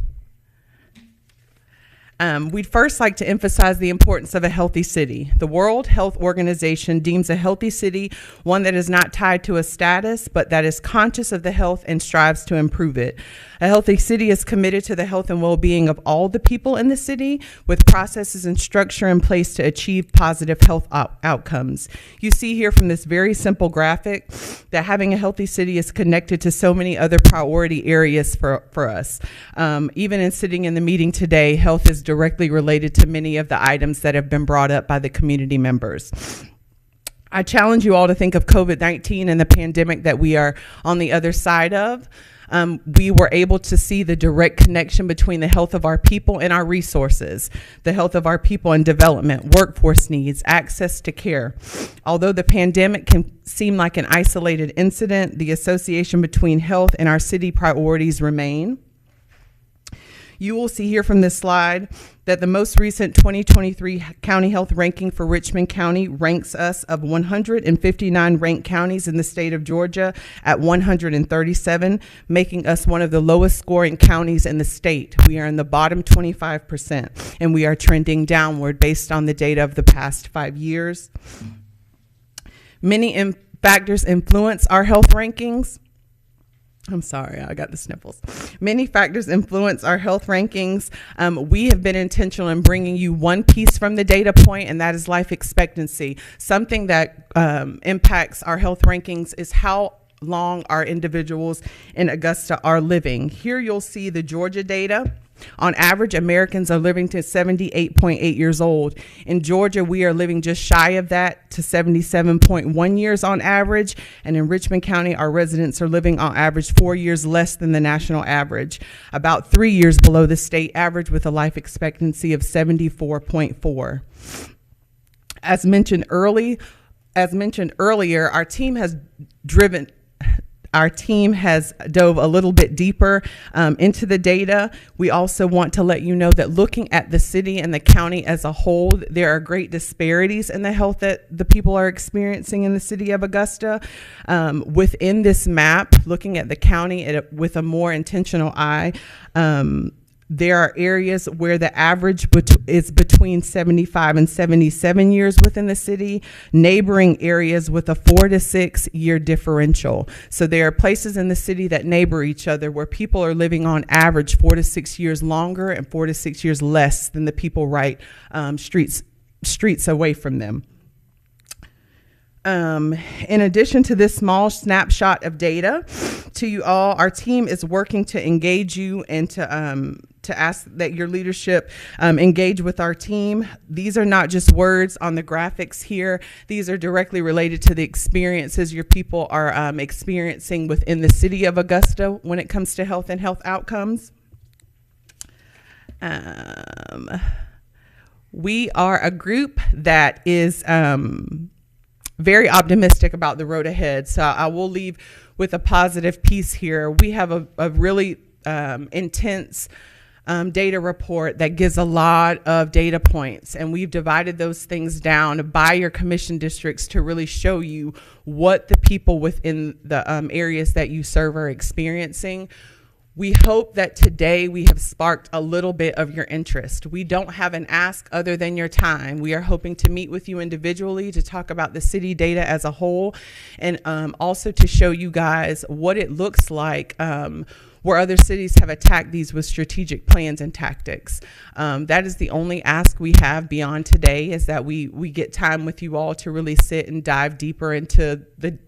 We'd first like to emphasize the importance of a healthy city. The World Health Organization deems a healthy city one that is not tied to a status, but that is conscious of the health and strives to improve it. A healthy city is committed to the health and well-being of all the people in the city, with processes and structure in place to achieve positive health outcomes. You see here from this very simple graphic that having a healthy city is connected to so many other priority areas for us. Even in sitting in the meeting today, health is directly related to many of the items that have been brought up by the community members. I challenge you all to think of COVID-19 and the pandemic that we are on the other side of. We were able to see the direct connection between the health of our people and our resources, the health of our people and development, workforce needs, access to care. Although the pandemic can seem like an isolated incident, the association between health and our city priorities remain. You will see here from this slide that the most recent 2023 county health ranking for Richmond County ranks us of 159 ranked counties in the state of Georgia at 137, making us one of the lowest scoring counties in the state. We are in the bottom 25%, and we are trending downward based on the data of the past 5 years. Many factors influence our health rankings. I'm sorry, I got the sniffles. Many factors influence our health rankings. We have been intentional in bringing you one piece from the data point, and that is life expectancy. Something that impacts our health rankings is how long our individuals in Augusta are living. Here you'll see the Georgia data. On average, Americans are living to 78.8 years old. In Georgia, we are living just shy of that to 77.1 years on average. And in Richmond County, our residents are living on average 4 years less than the national average, about 3 years below the state average, with a life expectancy of 74.4. As mentioned earlier, our team has driven our team has dove a little bit deeper into the data. We also want to let you know that looking at the city and the county as a whole, there are great disparities in the health that the people are experiencing in the city of Augusta. Within this map, looking at the county with a more intentional eye, there are areas where the average is between 75 and 77 years within the city, neighboring areas with a 4 to 6 year differential. So there are places in the city that neighbor each other where people are living on average 4 to 6 years longer and 4 to 6 years less than the people right streets away from them. In addition to this small snapshot of data to you all, our team is working to engage you and to ask that your leadership engage with our team. These are not just words on the graphics here. These are directly related to the experiences your people are experiencing within the city of Augusta when it comes to health and health outcomes. We are a group that is very optimistic about the road ahead. So I will leave with a positive piece here. We have a really intense data report that gives a lot of data points, and we've divided those things down by your commission districts to really show you what the people within the areas that you serve are experiencing. We hope that today we have sparked a little bit of your interest. We don't have an ask other than your time. We are hoping to meet with you individually to talk about the city data as a whole, and also to show you guys what it looks like where other cities have attacked these with strategic plans and tactics. That is the only ask we have beyond today, is that we get time with you all to really sit and dive deeper into the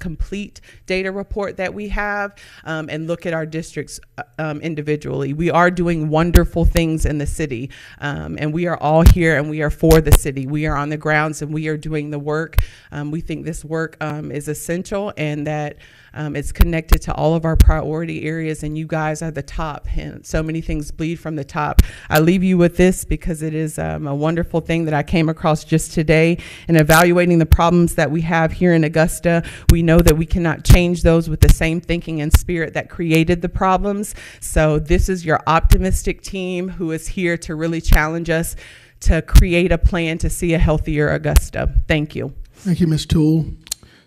complete data report that we have and look at our districts individually. We are doing wonderful things in the city, and we are all here and we are for the city. We are on the grounds and we are doing the work. We think this work is essential, and that it's connected to all of our priority areas, and you guys are the top, and so many things bleed from the top. I leave you with this because it is a wonderful thing that I came across just today. In evaluating the problems that we have here in Augusta, we know that we cannot change those with the same thinking and spirit that created the problems. So this is your optimistic team who is here to really challenge us to create a plan to see a healthier Augusta. Thank you. Thank you, Ms. Toole.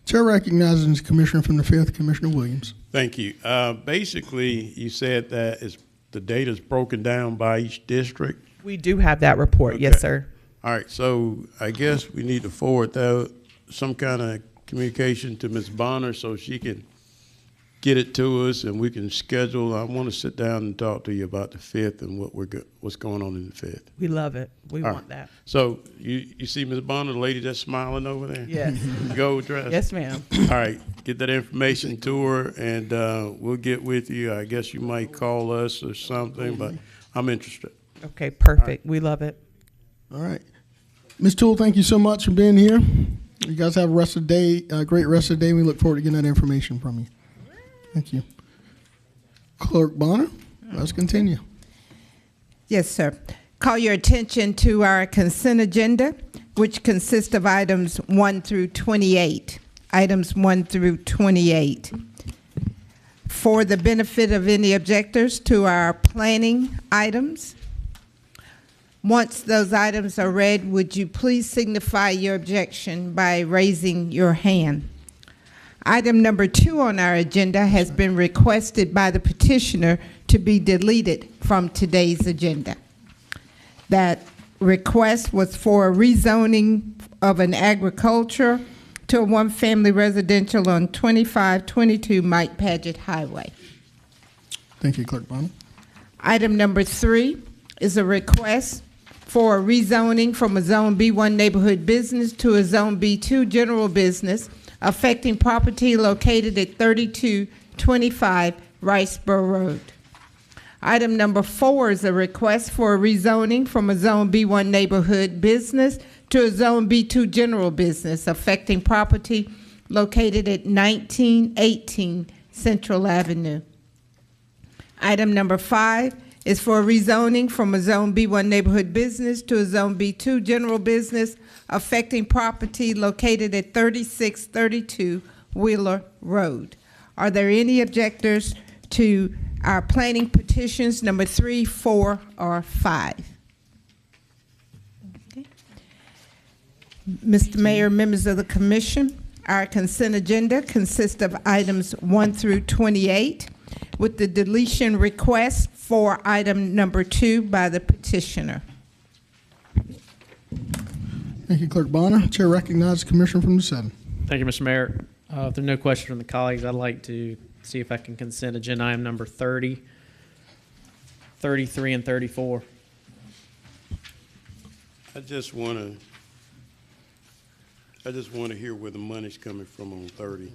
Chair recognizes Commissioner from the 5th, Commissioner Williams. Thank you. Basically, you said that the data is broken down by each district. We do have that report, yes, sir. All right, so I guess we need to forward that, some kind of communication to Ms. Bonner so she can get it to us and we can schedule. I want to sit down and talk to you about the 5th and what's going on in the 5th. We love it. We want that. So you see Ms. Bonner, the lady that's smiling over there? Yes. Gold dress? Yes, ma'am. All right, get that information to her and we'll get with you. I guess you might call us or something, but I'm interested. Okay, perfect. Right. We love it. All right. Ms. Toole, thank you so much for being here. You guys have a great rest of the day. We look forward to getting that information from you. Thank you. Clerk Bonner, let's continue. Yes, sir. Call your attention to our consent agenda, which consists of items 1 through 28. Items 1 through 28. For the benefit of any objectors to our planning items, once those items are read, would you please signify your objection by raising your hand? Item number 2 on our agenda has been requested by the petitioner to be deleted from today's agenda. That request was for a rezoning of an agriculture to a one-family residential on 2522 Mike Paget Highway. Thank you, Clerk Bonner. Item number 3 is a request for a rezoning from a Zone B1 neighborhood business to a Zone B2 general business affecting property located at 3225 Riceboro Road. Item number 4 is a request for a rezoning from a Zone B1 neighborhood business to a Zone B2 general business affecting property located at 1918 Central Avenue. Item number 5 is for a rezoning from a Zone B1 neighborhood business to a Zone B2 general business affecting property located at 3632 Wheeler Road. Are there any objectors to our planning petitions number 3, 4, or 5? Okay. Mr. Mayor, members of the commission, our consent agenda consists of items 1 through 28 with the deletion request for item number 2 by the petitioner. Thank you, Clerk Bonner. Chair recognizes the Commissioner from the 7th. Thank you, Mr. Mayor. If there are no questions from the colleagues, I'd like to see if I can consent agenda item number 30, 33, and 34. I just want to hear where the money's coming from on 30.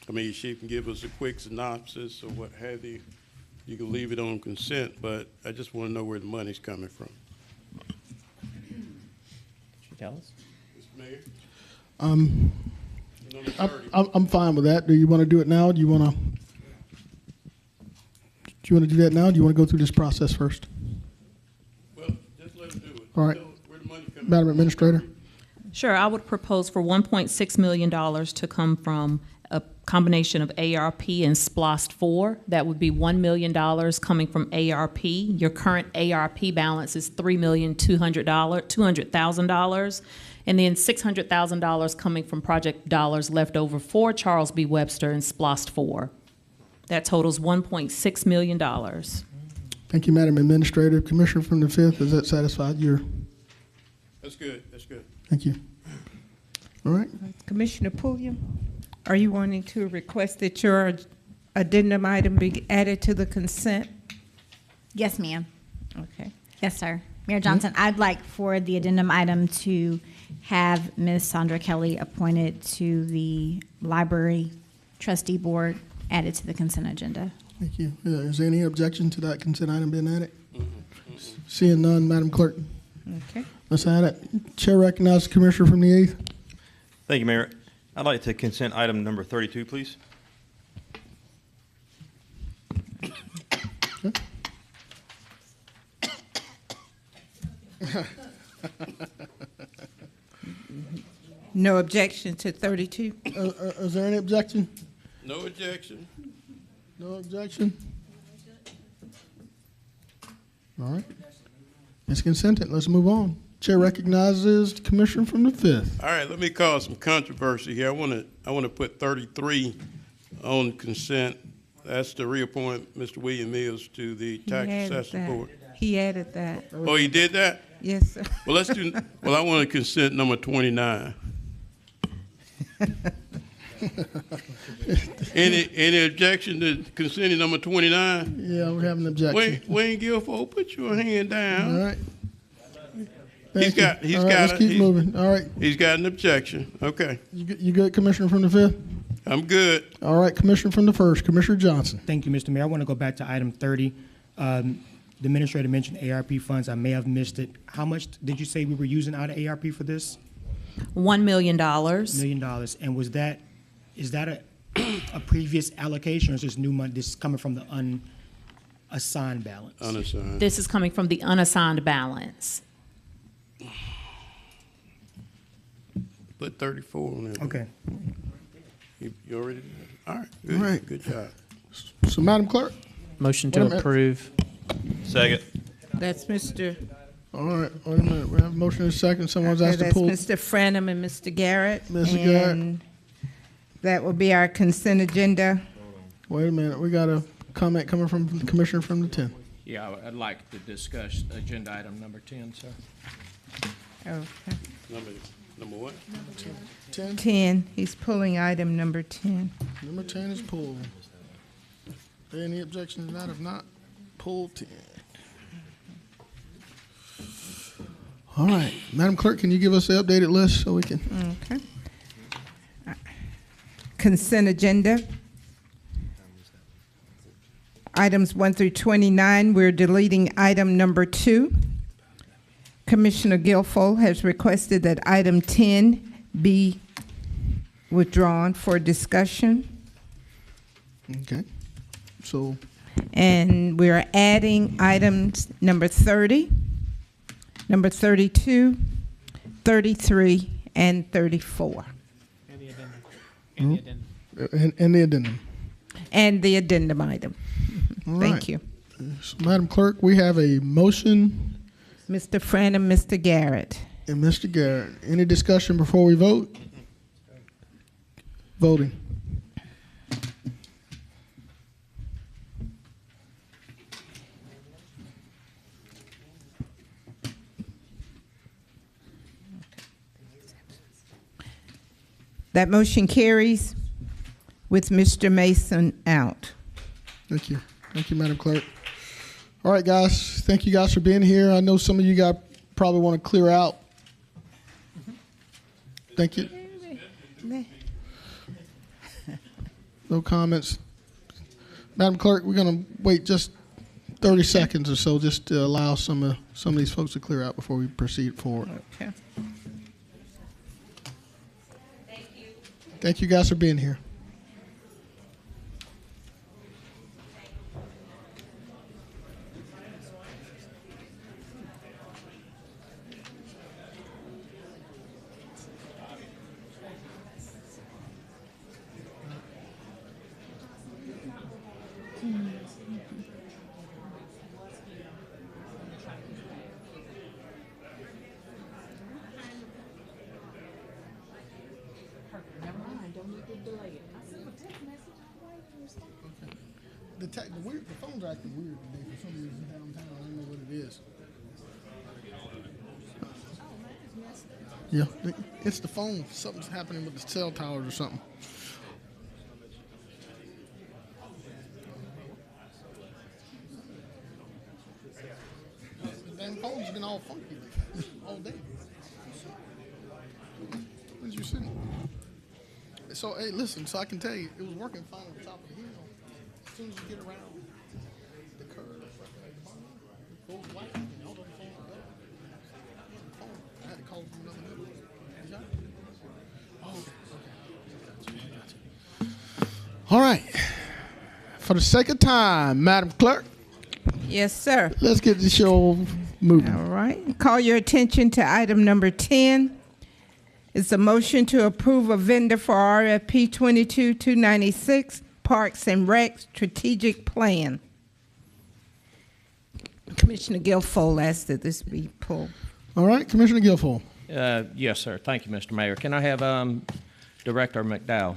I mean, she can give us a quick synopsis or what have you. You can leave it on consent, but I just want to know where the money's coming from. Tell us. Mr. Mayor? I'm fine with that. Do you want to do it now? Do you want to do that now? Or do you want to go through this process first? Well, just let them do it. All right. Where the money coming Madam Administrator. Sure, I would propose for $1.6 million to come from a combination of ARP and SPLOST 4. That would be $1 million coming from ARP. Your current ARP balance is $200,000, and then $600,000 coming from project dollars left over for Charles B. Webster and SPLOST 4. That totals $1.6 million. Thank you, Madam Administrator. Commissioner from the 5th, is that satisfied? That's good. That's good. Thank you. All right. Commissioner Pulliam, are you wanting to request that your addendum item be added to the consent? Yes, ma'am. Okay. Yes, sir. Mayor Johnson, I'd like for the addendum item to have Ms. Sandra Kelly appointed to the Library Trustee Board added to the consent agenda. Thank you. Is there any objection to that consent item being added? Seeing none, Madam Clerk. Okay. Let's add it. Chair recognizes the Commissioner from the 8th. Thank you, Mayor. I'd like to consent item number 32, please. No objection to 32? Is there any objection? No objection. No objection? All right. It's consented. Let's move on. Chair recognizes the Commissioner from the 5th. All right, let me cause some controversy here. I want to put 33 on consent. That's to reappoint Mr. William Mills to the Tax Assessment Board. He added that. Oh, he did that? Yes, sir. Well, let's do. Well, I want to consent number 29. Any objection to consenting number 29? Yeah, we have an objection. Wayne Guilfoyle, put your hand down. All right. He's got. Let's keep moving. All right. He's got an objection. Okay. You good, Commissioner from the 5th? I'm good. All right, Commissioner from the 1st, Commissioner Johnson. Thank you, Mr. Mayor. I want to go back to item 30. The administrator mentioned ARP funds. I may have missed it. How much did you say we were using out of ARP for this? $1 million. $1 million. And is that a previous allocation, or is this new money? This is coming from the unassigned balance? Unassigned. This is coming from the unassigned balance. Put 34 on there. Okay. You already did that? All right. Good. All right. Good job. So, Madam Clerk. Motion to approve. Second. That's Mr. All right. Wait a minute. We have a motion and a second. Someone's asked to That's pull. Mr. Franham and Mr. Garrett. Mr. And that will be our consent agenda. Wait a minute. We got a comment coming from the Commissioner from the 10th. Yeah, I'd like to discuss agenda item number 10, sir. Okay. Number what? 10. 10. He's pulling item number 10. Number 10 is pulled. Any objections to that? If not, pull 10. All right. Madam Clerk, can you give us the updated list so we can? Okay. Consent agenda. Items 1 through 29, we're deleting item number 2. Commissioner Guilfoyle has requested that item 10 be withdrawn for discussion. Okay. So. And we're adding items number 30, number 32, 33, and 34. And the addendum. And the addendum item. All Thank right. you. So, Madam Clerk, we have a motion. Mr. Friend and Mr. Garrett. And Mr. Garrett. Any discussion before we vote? Voting. That motion carries with Mr. Mason out. Thank you. Thank you, Madam Clerk. All right, guys. Thank you guys for being here. I know some of you guys probably want to clear out. Thank you. No comments. Madam Clerk, we're going to wait just 30 seconds or so just to allow some of these folks to clear out before we proceed forward. Okay. Thank you guys for being here. The phones are acting weird today for some reason downtown. I don't know what it is. Yeah, it's the phone. Something's happening with the cell towers or something. The damn phone's been all funky all day. Where's your sitting? So, hey, listen, so I can tell you, it was working fine on the top of the hill. As soon as you get around the curve, it goes white, and all the phones are better. I had to call from another number. Is that? Oh, okay. Gotcha. All right. For the sake of time, Madam Clerk. Yes, sir. Let's get the show moving. All right. Call your attention to item number 10. It's a motion to approve a vendor for RFP 22-296, Parks and Rec Strategic Plan. Commissioner Guilfoyle asked that this be pulled. All right, Commissioner Guilfoyle. Yes, sir. Thank you, Mr. Mayor. Can I have Director McDowell?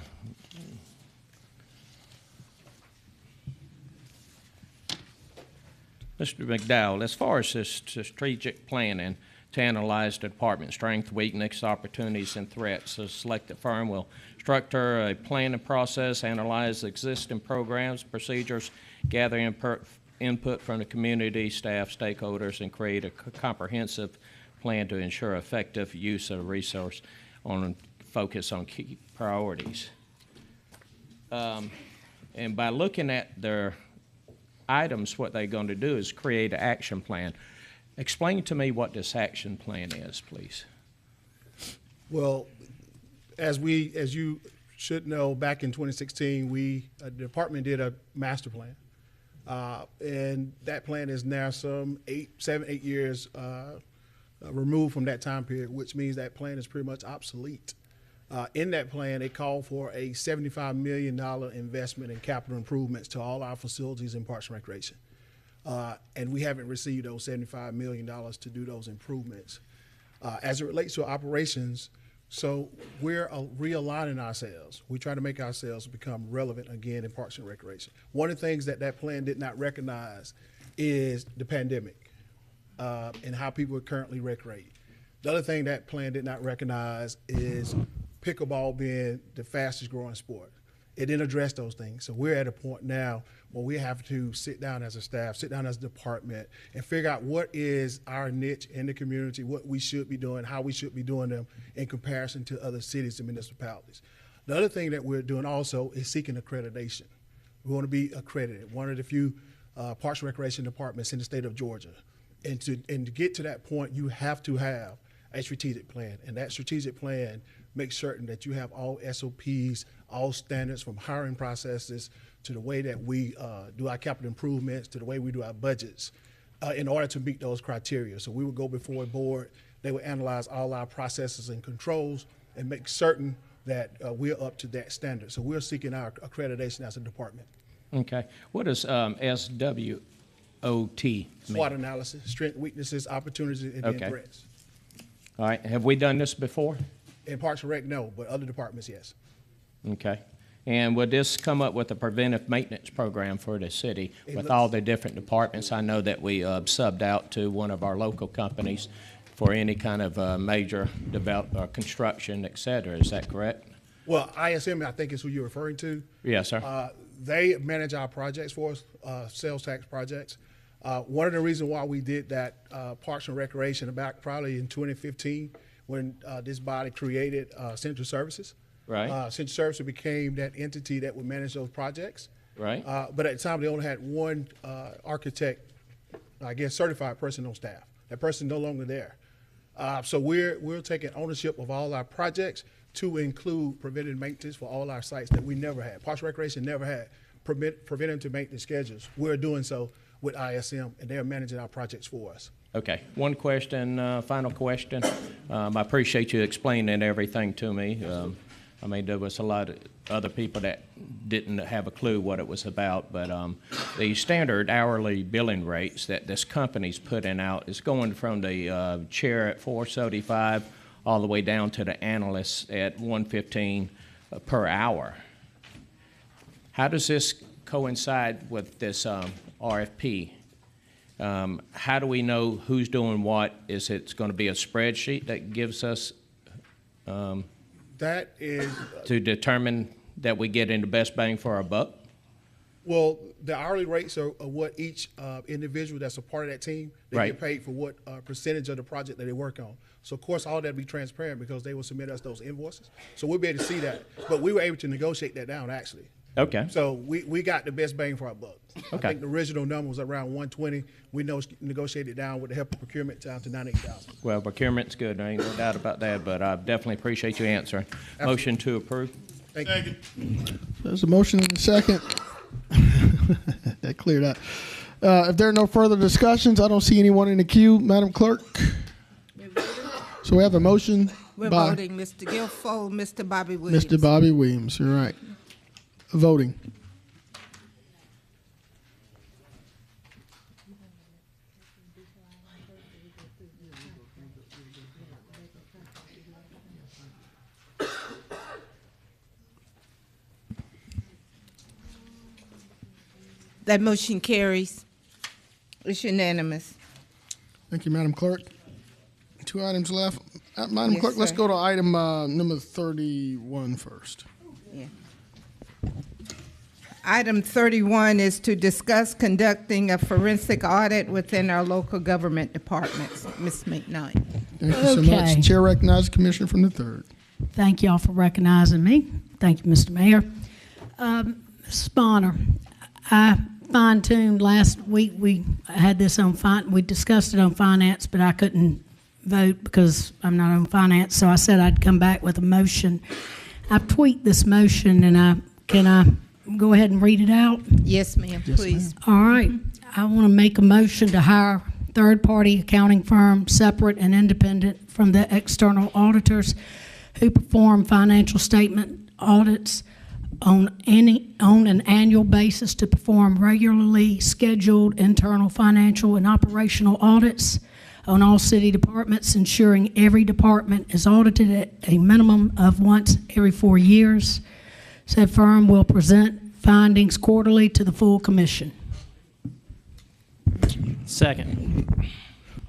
Mr. McDowell, as far as this strategic planning to analyze the department's strength, weakness, opportunities, and threats, a selected firm will structure a planning process, analyze existing programs, procedures, gather input from the community, staff, stakeholders, and create a comprehensive plan to ensure effective use of resource on focus on key priorities. And by looking at their items, what they're going to do is create an action plan. Explain to me what this action plan is, please. Well, as you should know, back in 2016, the department did a master plan. And that plan is now some 7, 8 years removed from that time period, which means that plan is pretty much obsolete. In that plan, it called for a $75 million investment in capital improvements to all our facilities in Parks and Recreation. And we haven't received those $75 million to do those improvements. As it relates to operations, so we're realigning ourselves. We try to make ourselves become relevant again in Parks and Recreation. One of the things that plan did not recognize is the pandemic and how people currently recreate. The other thing that plan did not recognize is pickleball being the fastest growing sport. It didn't address those things. So we're at a point now where we have to sit down as a staff, sit down as a department, and figure out what is our niche in the community, what we should be doing, how we should be doing them in comparison to other cities and municipalities. The other thing that we're doing also is seeking accreditation. We want to be accredited, one of the few Parks and Recreation departments in the state of Georgia. And to get to that point, you have to have a strategic plan. And that strategic plan makes certain that you have all SOPs, all standards from hiring processes to the way that we do our capital improvements, to the way we do our budgets in order to meet those criteria. So we would go before a board, they would analyze all our processes and controls and make certain that we're up to that standard. So we're seeking our accreditation as a department. Okay. What does SWOT mean? SWOT analysis, strengths, weaknesses, opportunities, and then Okay. threats. All right. Have we done this before? In Parks and Rec, no, but other departments, yes. Okay. And would this come up with a preventive maintenance program for the city with all the different departments? I know that we subbed out to one of our local companies for any kind of major construction, et cetera. Is that correct? Well, ISM, I think is who you're referring to. Yes, sir. They manage our projects for us, sales tax projects. One of the reasons why we did that Parks and Recreation back probably in 2015 when this body created Central Services. Right. Central Services became that entity that would manage those projects. Right. But at the time, they only had one architect, I guess, certified person on staff. That person no longer there. So we're taking ownership of all our projects to include preventive maintenance for all our sites that we never had. Parks and Recreation never had preventive maintenance schedules. We're doing so with ISM, and they're managing our projects for us. Okay. One question, final question. I appreciate you explaining everything to me. I mean, there was a lot of other people that didn't have a clue what it was about, but the standard hourly billing rates that this company's putting out is going from the chair at $4.75 all the way down to the analysts at $1.15 per hour. How does this coincide with this RFP? How do we know who's doing what? Is it going to be a spreadsheet that gives us That is to determine that we get in the best bang for our buck? well, the hourly rates are what each individual that's a part of that team, they Right. get paid for what percentage of the project that they work on. So of course, all that will be transparent because they will submit us those invoices. So we'll be able to see that. But we were able to negotiate that down actually. Okay. So we got the best bang for our buck. Okay. I think the original number was around 120. We negotiated down with the help of procurement down to 98,000. Well, procurement's good. There ain't no doubt about that, but I definitely appreciate you answering. Motion to approve. Thank you. There's a motion and a second. That cleared up. If there are no further discussions, I don't see anyone in the queue. Madam Clerk? So we have a motion We're by voting Mr. Guilfoyle, Mr. Bobby Williams. Mr. Bobby Williams. You're right. Voting. That motion carries. It's unanimous. Thank you, Madam Clerk. 2 items left. Madam Yes, Clerk, let's sir. go to item number 31 first. Yeah. Item 31 is to discuss conducting a forensic audit within our local government departments. Ms. McKnight. Thank you so Okay. much. Chair recognizes Commissioner from the 3rd. Thank y'all for recognizing me. Thank you, Mr. Mayor. Ms. Bonner, I fine-tuned last week. We had this on we discussed it on finance, but I couldn't vote because I'm not on finance. So I said I'd come back with a motion. I've tweaked this motion, and can I go ahead and read it out? Yes, ma'am, please. All right. I want to make a motion to hire third-party accounting firm, separate and independent from the external auditors who perform financial statement audits on an annual basis to perform regularly scheduled internal financial and operational audits on all city departments, ensuring every department is audited at a minimum of once every 4 years. Said firm will present findings quarterly to the full commission. Second.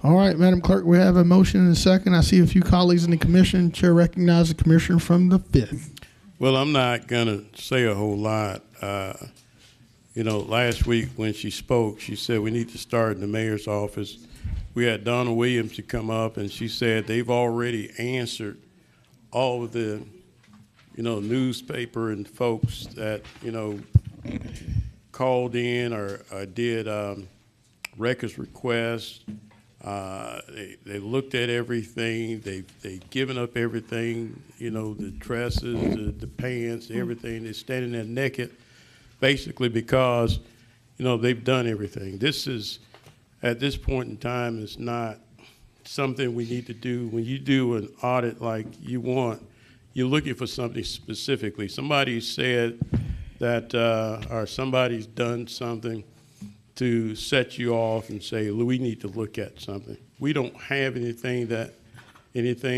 All right, Madam Clerk, we have a motion and a second. I see a few colleagues in the commission. Chair recognizes the Commissioner from the 5th. Well, I'm not going to say a whole lot. You know, last week when she spoke, she said we need to start in the mayor's office. We had Donna Williams to come up, and she said they've already answered all of the, you know, newspaper and folks that, you know, called in or did records requests. They looked at everything. They've given up everything, you know, the dresses, the pants, everything. They're standing there naked, basically because, you know, they've done everything. This is, at this point in time, it's not something we need to do. When you do an audit like you want, you're looking for something specifically. Somebody said that, or somebody's done something to set you off and say, we need to look at something. We don't have anything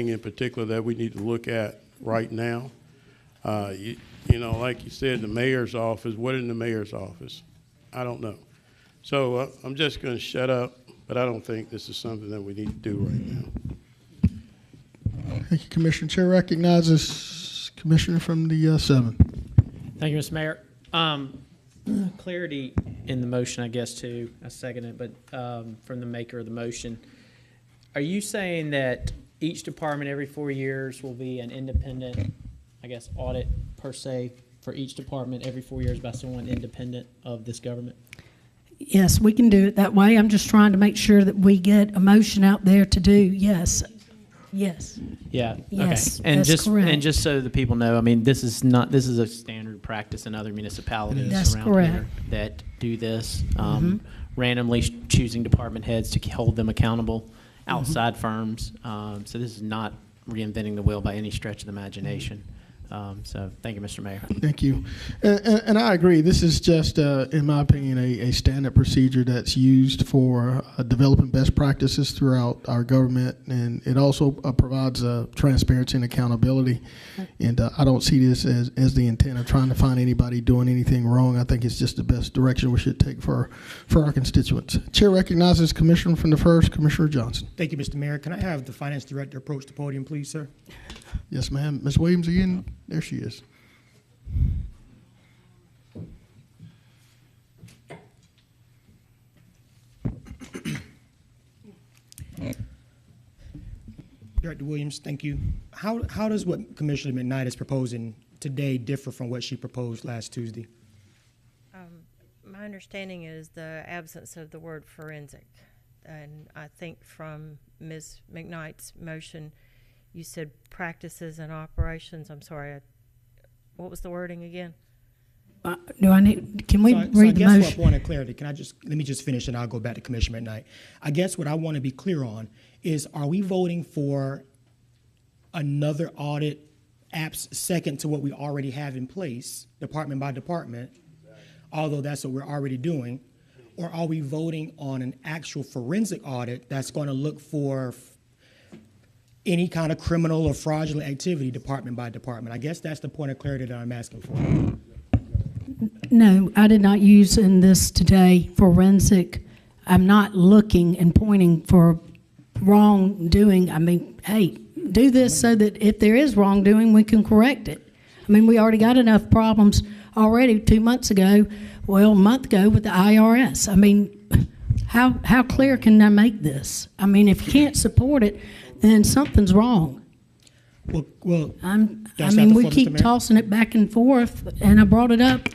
in particular that we need to look at right now. You know, like you said, the mayor's office, what in the mayor's office? I don't know. So I'm just going to shut up, but I don't think this is something that we need to do right now. Thank you, Commissioner. Chair recognizes Commissioner from the 7th. Thank you, Mr. Mayor. Clarity in the motion, I guess, too. I second it, but from the maker of the motion. Are you saying that each department every 4 years will be an independent, I guess, audit per se for each department every 4 years by someone independent of this government? Yes, we can do it that way. I'm just trying to make sure that we get a motion out there to do, yes. Yes. Yeah. Yes, okay. And that's just correct. and just so the people know, I mean, this is a standard practice in other municipalities That's around correct. here that do this, randomly choosing department heads to hold them accountable, outside firms. So this is not reinventing the wheel by any stretch of the imagination. So thank you, Mr. Mayor. Thank you. And I agree. This is just, in my opinion, a standard procedure that's used for developing best practices throughout our government. And it also provides transparency and accountability. And I don't see this as the intent of trying to find anybody doing anything wrong. I think it's just the best direction we should take for our constituents. Chair recognizes Commissioner from the 1st, Commissioner Johnson. Thank you, Mr. Mayor. Can I have the Finance Director approach the podium, please, sir? Yes, ma'am. Ms. Williams again. There she is. Director Williams, thank you. How does what Commissioner McKnight is proposing today differ from what she proposed last Tuesday? My understanding is the absence of the word forensic. And I think from Ms. McKnight's motion, you said practices and operations. I'm sorry, what was the wording again? Can we read I the guess motion? for a point of clarity, let me just finish and I'll go back to Commissioner McKnight. I guess what I want to be clear on is, are we voting for another audit apps second to what we already have in place, department by department, although that's what we're already doing, or are we voting on an actual forensic audit that's going to look for any kind of criminal or fraudulent activity department by department? I guess that's the point of clarity that I'm asking for. No, I did not use in this today forensic. I'm not looking and pointing for wrongdoing. I mean, hey, do this so that if there is wrongdoing, we can correct it. I mean, we already got enough problems already 2 months ago, well, a month ago with the IRS. I mean, how clear can I make this? I mean, if you can't support it, then something's wrong. Well, I mean, we keep tossing it back and forth, and I brought it up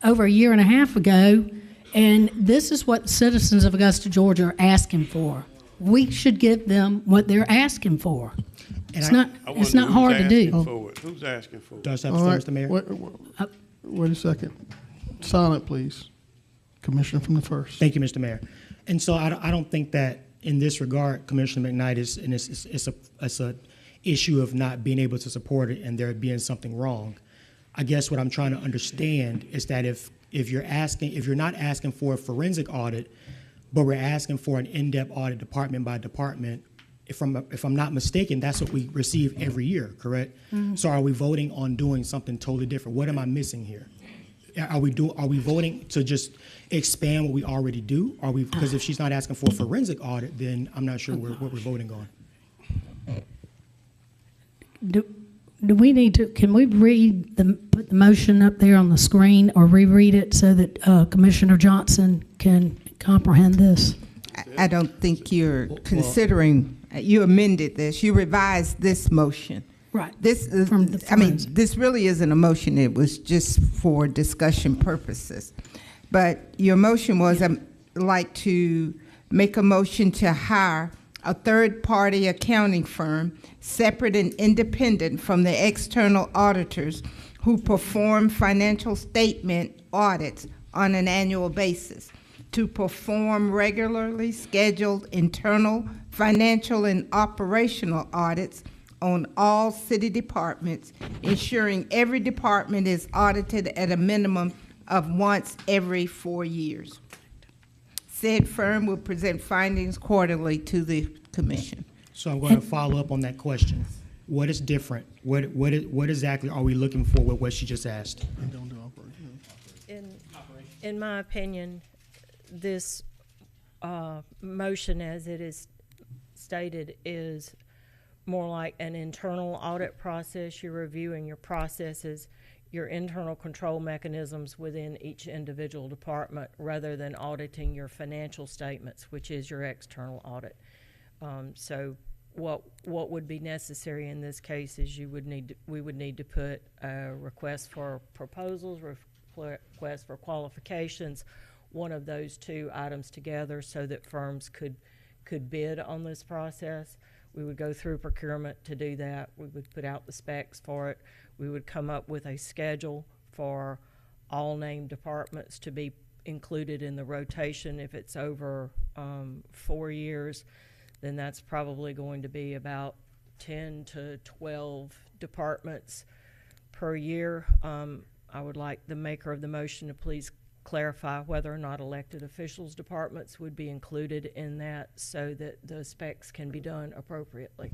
over a year and a half ago, and this is what the citizens of Augusta, Georgia are asking for. We should give them what they're asking for. It's not hard to do. Who's asking for it? Does that Mr. Mayor? Wait a second. Silent, please. Commissioner from the 1st. Thank you, Mr. Mayor. And so I don't think that in this regard, Commissioner McKnight it's a issue of not being able to support it and there being something wrong. I guess what I'm trying to understand is that if you're not asking for a forensic audit, but we're asking for an in-depth audit department by department, if I'm not mistaken, that's what we receive every year, correct? Mm-hmm. So are we voting on doing something totally different? What am I missing here? Are we voting to just expand what we already do? Because if she's not asking for a forensic audit, then I'm not sure what we're voting on. Do we need to? Can we put the motion up there on the screen or reread it so that Commissioner Johnson can comprehend this? I don't think you're considering. You amended this. You revised this motion. Right. This is, this really isn't a motion. It was just for discussion purposes. But your motion was, I'd like to make a motion to hire a third-party accounting firm, separate and independent from the external auditors who perform financial statement audits on an annual basis, to perform regularly scheduled internal financial and operational audits on all city departments, ensuring every department is audited at a minimum of once every 4 years. Said firm will present findings quarterly to the commission. So I'm going to follow up on that question. What is different? What exactly are we looking for with what she just asked? In my opinion, this motion as it is stated is more like an internal audit process. You're reviewing your processes, your internal control mechanisms within each individual department rather than auditing your financial statements, which is your external audit. So what would be necessary in this case is we would need to put a request for proposals, request for qualifications, one of those two items together so that firms could bid on this process. We would go through procurement to do that. We would put out the specs for it. We would come up with a schedule for all named departments to be included in the rotation. If it's over 4 years, then that's probably going to be about 10 to 12 departments per year. I would like the maker of the motion to please clarify whether or not elected officials departments would be included in that so that the specs can be done appropriately.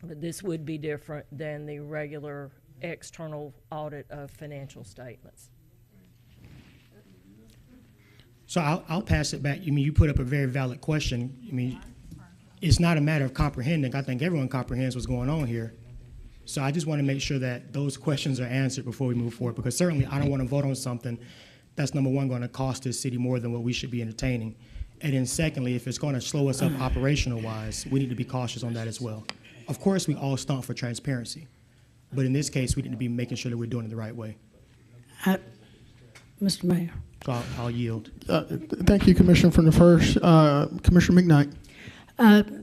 But this would be different than the regular external audit of financial statements. So I'll pass it back. I mean, you put up a very valid question. I mean, it's not a matter of comprehending. I think everyone comprehends what's going on here. So I just want to make sure that those questions are answered before we move forward, because certainly I don't want to vote on something that's, number one, going to cost this city more than what we should be entertaining. And then secondly, if it's going to slow us up operational-wise, we need to be cautious on that as well. Of course, we all stomp for transparency. But in this case, we need to be making sure that we're doing it the right way. Mr. Mayor. So I'll yield. Thank you, Commissioner from the first. Commissioner McKnight.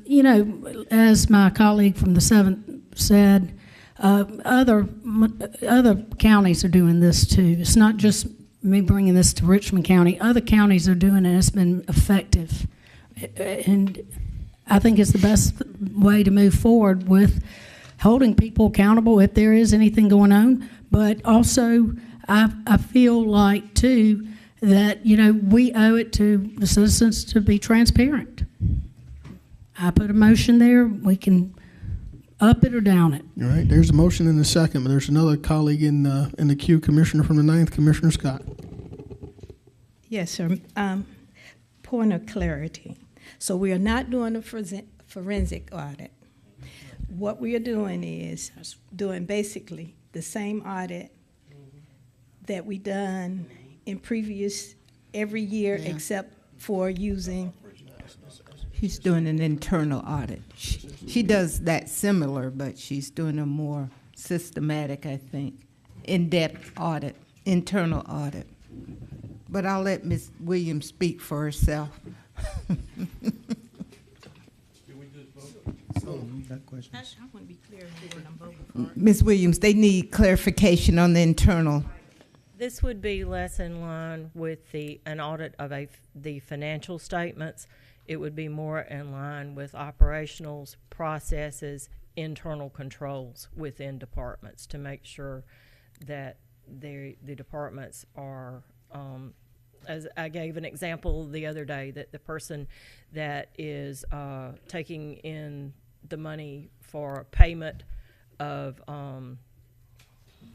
You know, as my colleague from the 7th said, other counties are doing this too. It's not just me bringing this to Richmond County. Other counties are doing it, and it's been effective. And I think it's the best way to move forward with holding people accountable if there is anything going on. But also, I feel like, too, that, you know, we owe it to the citizens to be transparent. I put a motion there. We can up it or down it. All right. There's a motion and a second, but there's another colleague in the queue, Commissioner from the 9th, Commissioner Scott. Yes, sir. Point of clarity. So we are not doing a forensic audit. What we are doing is doing basically the same audit that we done in previous every year, except for using. She's doing an internal audit. She does that similar, but she's doing a more systematic, I think, in-depth audit, internal audit. But I'll let Ms. Williams speak for herself. Ms. Williams, they need clarification on the internal. This would be less in line with an audit of the financial statements. It would be more in line with operationals, processes, internal controls within departments to make sure that the departments are, as I gave an example the other day, that the person that is taking in the money for payment of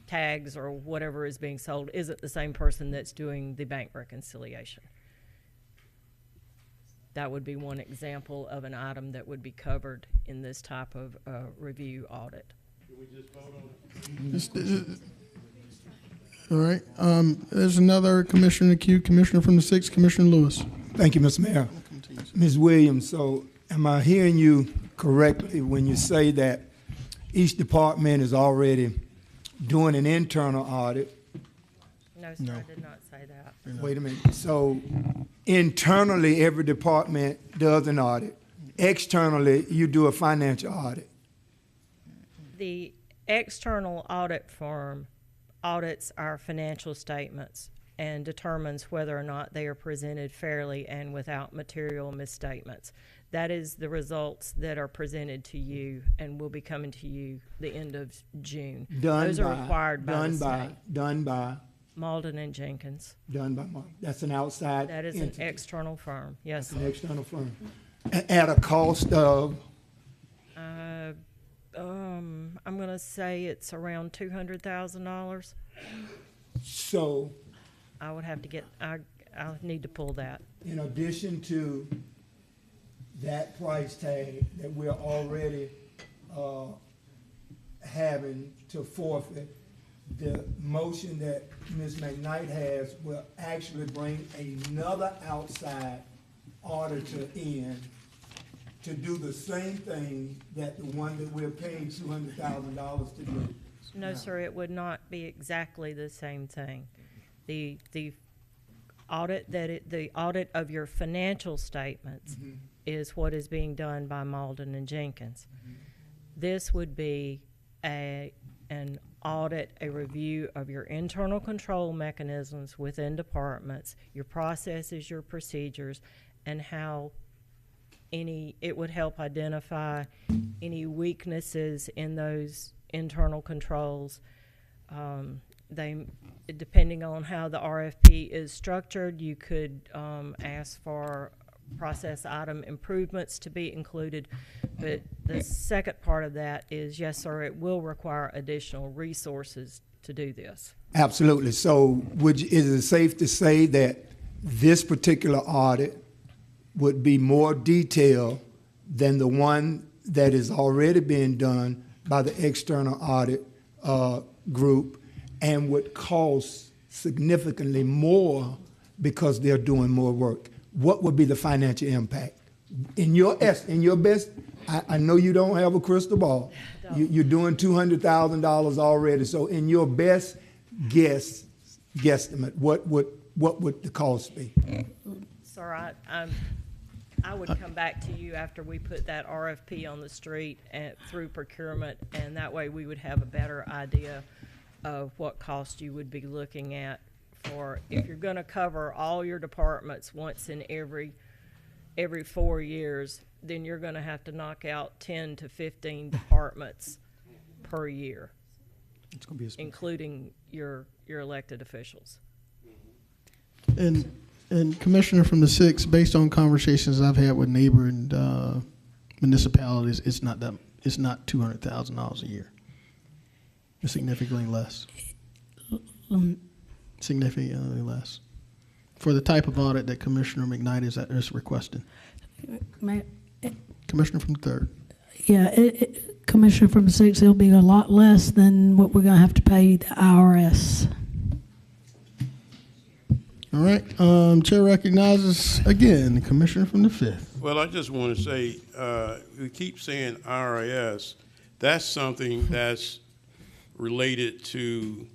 tags or whatever is being sold isn't the same person that's doing the bank reconciliation. That would be one example of an item that would be covered in this type of review audit. All right. There's another commissioner in the queue, Commissioner from the 6th, Commissioner Lewis. Thank you, Mr. Mayor. Ms. Williams, so am I hearing you correctly when you say that each department is already doing an internal audit? No, sir, I did not say that. Wait a minute. So internally, every department does an audit. Externally, you do a financial audit. The external audit firm audits our financial statements and determines whether or not they are presented fairly and without material misstatements. That is the results that are presented to you and will be coming to you the end of June. Those are required by the state. Done by? Malden and Jenkins. Done by Malden. That's an outside That is entity. an external firm, yes. An external firm. At a cost of? I'm going to say it's around $200,000. So? I would have to get, I'll need to pull that. In addition to that price tag that we're already having to forfeit, the motion that Ms. McKnight has will actually bring another outside auditor in to do the same thing that the one that we're paying $200,000 to do. No, sir, it would not be exactly the same thing. The audit the audit of your financial statements is what is being done by Malden and Jenkins. This would be an audit, a review of your internal control mechanisms within departments, your processes, your procedures, and how it would help identify any weaknesses in those internal controls. Depending on how the RFP is structured, you could ask for process item improvements to be included. But the second part of that is, yes, sir, it will require additional resources to do this. Absolutely. So is it safe to say that this particular audit would be more detailed than the one that is already being done by the external audit group, and would cost significantly more because they're doing more work? What would be the financial impact? In your best, I know you don't have a crystal ball. You're doing $200,000 already. So in your best guesstimate, what would the cost be? Sir, I would come back to you after we put that RFP on the street and through procurement, and that way we would have a better idea of what cost you would be looking at for, if you're going to cover all your departments once in every 4 years, then you're going to have to knock out 10 to 15 departments per year, including your elected officials. And Commissioner from the 6th, based on conversations I've had with neighboring municipalities, it's not $200,000 a year. It's significantly less. Significantly less for the type of audit that Commissioner McKnight is requesting. Commissioner from the 3rd. Yeah, Commissioner from the 6th, it'll be a lot less than what we're going to have to pay the IRS. All right. Chair recognizes again the Commissioner from the 5th. Well, I just want to say, we keep saying IRS. That's something that's related to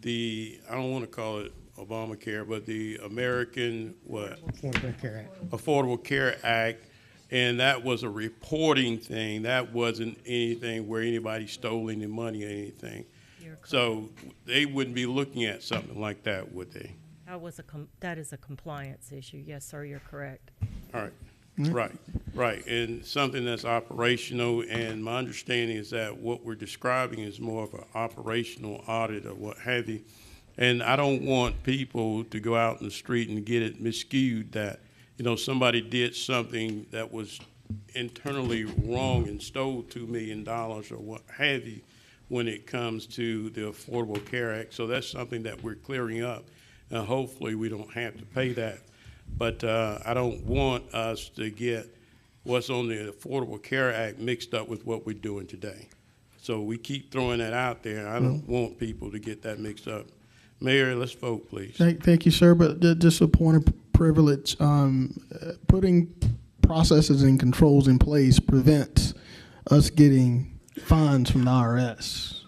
the, I don't want to call it Obamacare, but the American, Affordable Care Act. Affordable Care Act, and that was a reporting thing. That wasn't anything where anybody stole any money or anything. So they wouldn't be looking at something like that, would they? That is a compliance issue. Yes, sir, you're correct. All right. Right, and something that's operational, and my understanding is that what we're describing is more of an operational audit or what have you. And I don't want people to go out in the street and get it miscued that, somebody did something that was internally wrong and stole $2 million or what have you when it comes to the Affordable Care Act. So that's something that we're clearing up, and hopefully we don't have to pay that. But I don't want us to get what's on the Affordable Care Act mixed up with what we're doing today. So we keep throwing that out there. I don't want people to get that mixed up. Mayor, let's vote, please. Thank you, sir. But just a point of privilege, putting processes and controls in place prevents us getting fines from the IRS.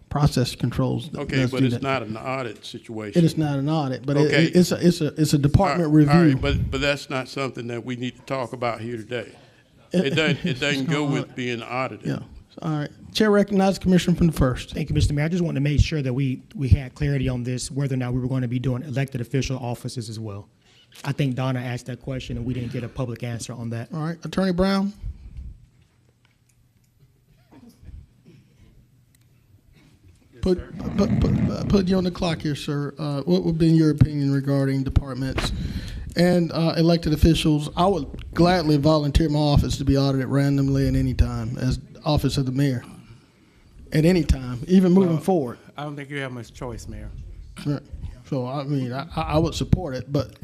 Process controls. Okay, but it's not an audit situation. It is not an audit, but okay. it's a department review. All right, but that's not something that we need to talk about here today. It doesn't go with being audited. Yeah. All right. Chair recognizes Commissioner from the 1st. Thank you, Mr. Mayor. I just wanted to make sure that we had clarity on this, whether or not we were going to be doing elected official offices as well. I think Donna asked that question, and we didn't get a public answer on that. All right, Attorney Brown? Put you on the clock here, sir. What would be your opinion regarding departments and elected officials? I would gladly volunteer my office to be audited randomly at any time as office of the mayor. At any time, even moving forward. I don't think you have much choice, Mayor. Right. So, I mean, I would support it, but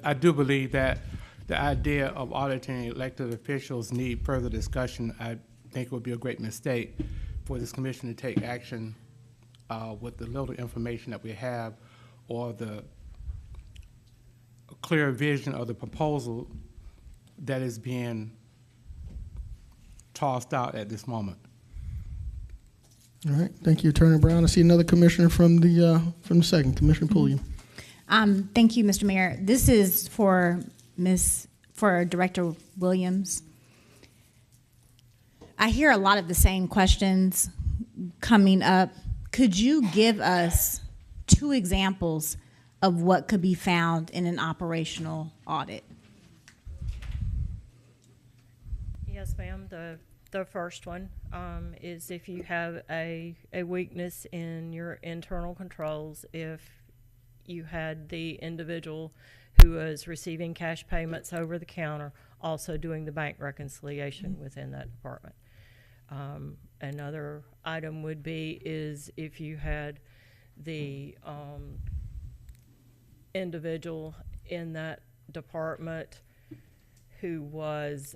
I do believe that the idea of auditing elected officials need further discussion. I think it would be a great mistake for this commission to take action with the little information that we have or the clear vision of the proposal that is being tossed out at this moment. all right. Thank you, Attorney Brown. I see another commissioner from the second, Commissioner Pulliam. Thank you, Mr. Mayor. This is for Director Williams. I hear a lot of the same questions coming up. Could you give us 2 examples of what could be found in an operational audit? Yes, ma'am. The first one is if you have a weakness in your internal controls, if you had the individual who was receiving cash payments over the counter also doing the bank reconciliation within that department. Another item would be is if you had the individual in that department who was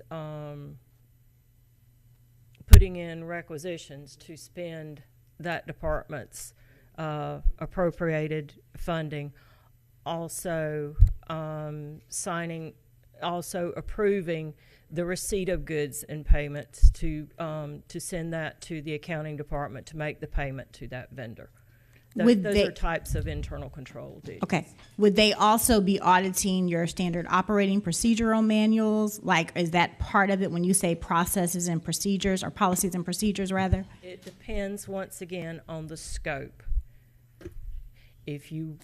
putting in requisitions to spend that department's appropriated funding, also approving the receipt of goods and payments to send that to the accounting department to make the payment to that vendor. Those are types of internal control duties. Okay. Would they also be auditing your standard operating procedural manuals? Like, is that part of it when you say processes and procedures, or policies and procedures, rather? It depends, once again, on the scope. If you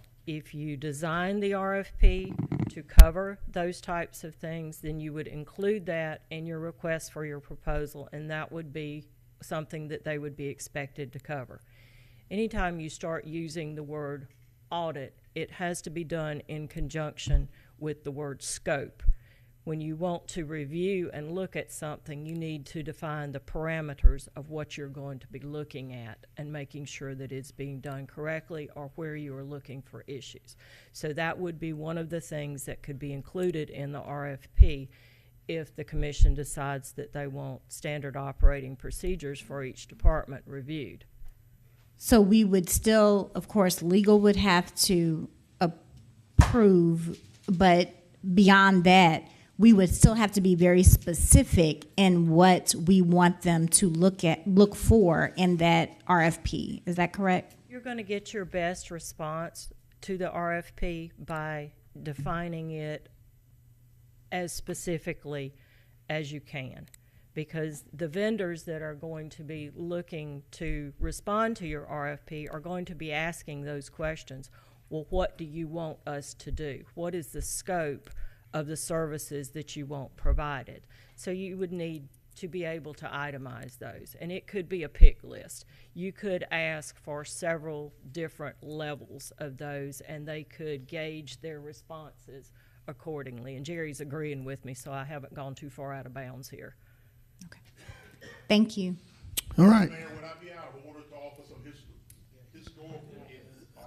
design the RFP to cover those types of things, then you would include that in your request for your proposal, and that would be something that they would be expected to cover. Anytime you start using the word audit, it has to be done in conjunction with the word scope. When you want to review and look at something, you need to define the parameters of what you're going to be looking at and making sure that it's being done correctly or where you are looking for issues. So that would be one of the things that could be included in the RFP if the commission decides that they want standard operating procedures for each department reviewed. So we would still, of course, legal would have to approve, but beyond that, we would still have to be very specific in what we want them to look for in that RFP. Is that correct? You're going to get your best response to the RFP by defining it as specifically as you can, because the vendors that are going to be looking to respond to your RFP are going to be asking those questions. Well, what do you want us to do? What is the scope of the services that you want provided? So you would need to be able to itemize those, and it could be a pick list. You could ask for several different levels of those, and they could gauge their responses accordingly. And Jerry's agreeing with me, so I haven't gone too far out of bounds here. Thank you. All right.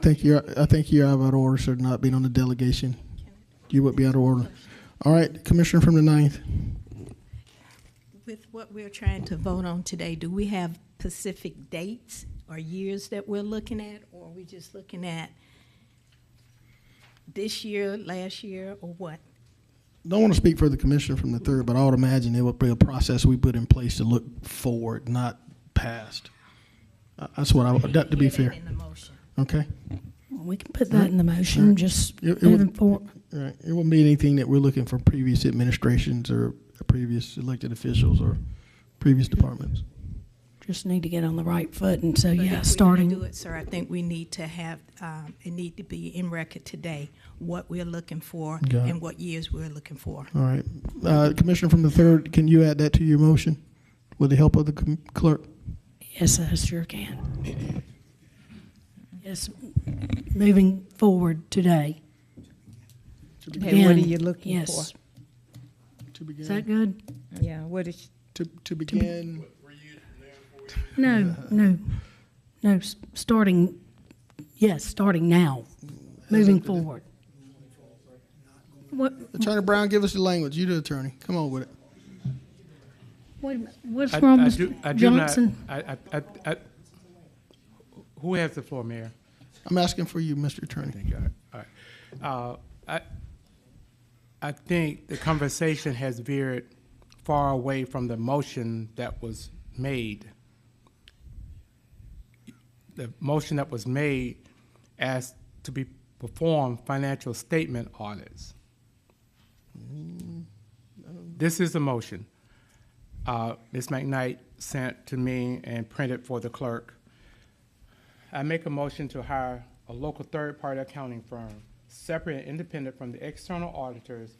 I think you're out of order, sir, not being on the delegation. You would be out of order. All right, Commissioner from the 9th. With what we're trying to vote on today, do we have specific dates or years that we're looking at, or are we just looking at this year, last year, or what? Don't want to speak for the commissioner from the 3rd, but I would imagine it would be a process we put in place to look forward, not past. That's what I would, that to be fair. Okay. Well, we can put that in the motion, just moving forward. Right. It wouldn't be anything that we're looking for previous administrations or previous elected officials or previous departments. just need to get on the right foot, and so, But yeah, if we're gonna starting. do it, sir, I think we need to have, it need to be in record today, what we're looking for Got it. and what years we're looking for. All right. Commissioner from the 3rd, can you add that to your motion with the help of the clerk? Yes, I sure can. Yes, moving forward today. Okay, what are you looking Yes. for? To begin. Is that good? Yeah, what is, To begin. No, starting, yes, starting now, moving forward. What, Attorney Brown, give us the language. You the attorney. Come on with it. wait a minute, what's wrong, I Mr. do not- Johnson? Who has the floor, Mayor? I'm asking for you, Mr. Attorney. Thank you. All right. I think the conversation has veered far away from the motion that was made. The motion that was made asked to be perform financial statement audits. This is the motion. Ms. McKnight sent to me and printed for the clerk. I make a motion to hire a local third-party accounting firm, separate and independent from the external auditors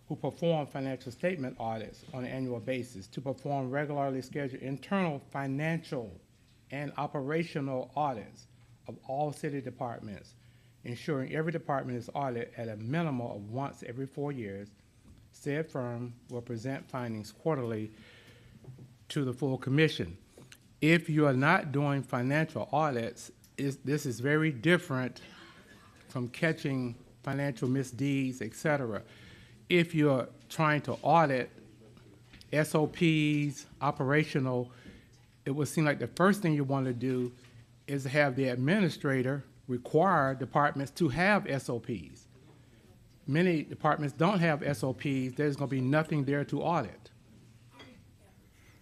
who perform financial statement audits on an annual basis, to perform regularly scheduled internal financial and operational audits of all city departments, ensuring every department is audited at a minimum of once every 4 years. Said firm will present findings quarterly to the full commission. If you are not doing financial audits, this is very different from catching financial misdeeds, et cetera. If you're trying to audit SOPs, operational, it would seem like the first thing you want to do is have the administrator require departments to have SOPs. Many departments don't have SOPs. There's going to be nothing there to audit.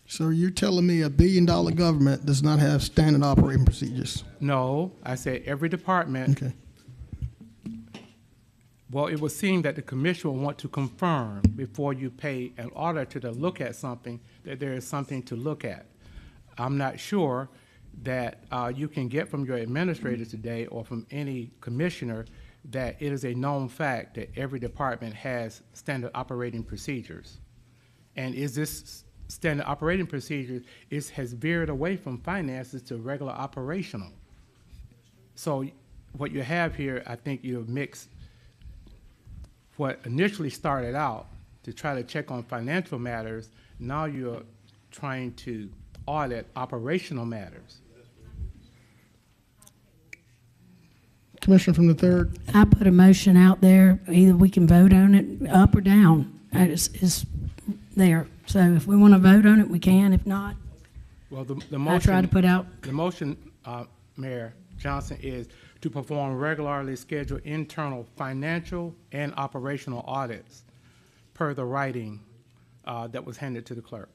So you're telling me $1 billion government does not have standard operating procedures? No, I said every department. Okay. Well, it would seem that the commission will want to confirm before you pay an auditor to look at something that there is something to look at. I'm not sure that you can get from your administrator today or from any commissioner that it is a known fact that every department has standard operating procedures. And is this standard operating procedure has veered away from finances to regular operational. So what you have here, I think you have mixed what initially started out to try to check on financial matters. Now you're trying to audit operational matters. Commissioner from the 3rd. I put a motion out there, either we can vote on it up or down. It's there. So if we want to vote on it, we can. If not, Well, the motion. I try to put out. The motion, Mayor Johnson, is to perform regularly scheduled internal financial and operational audits per the writing that was handed to the clerk.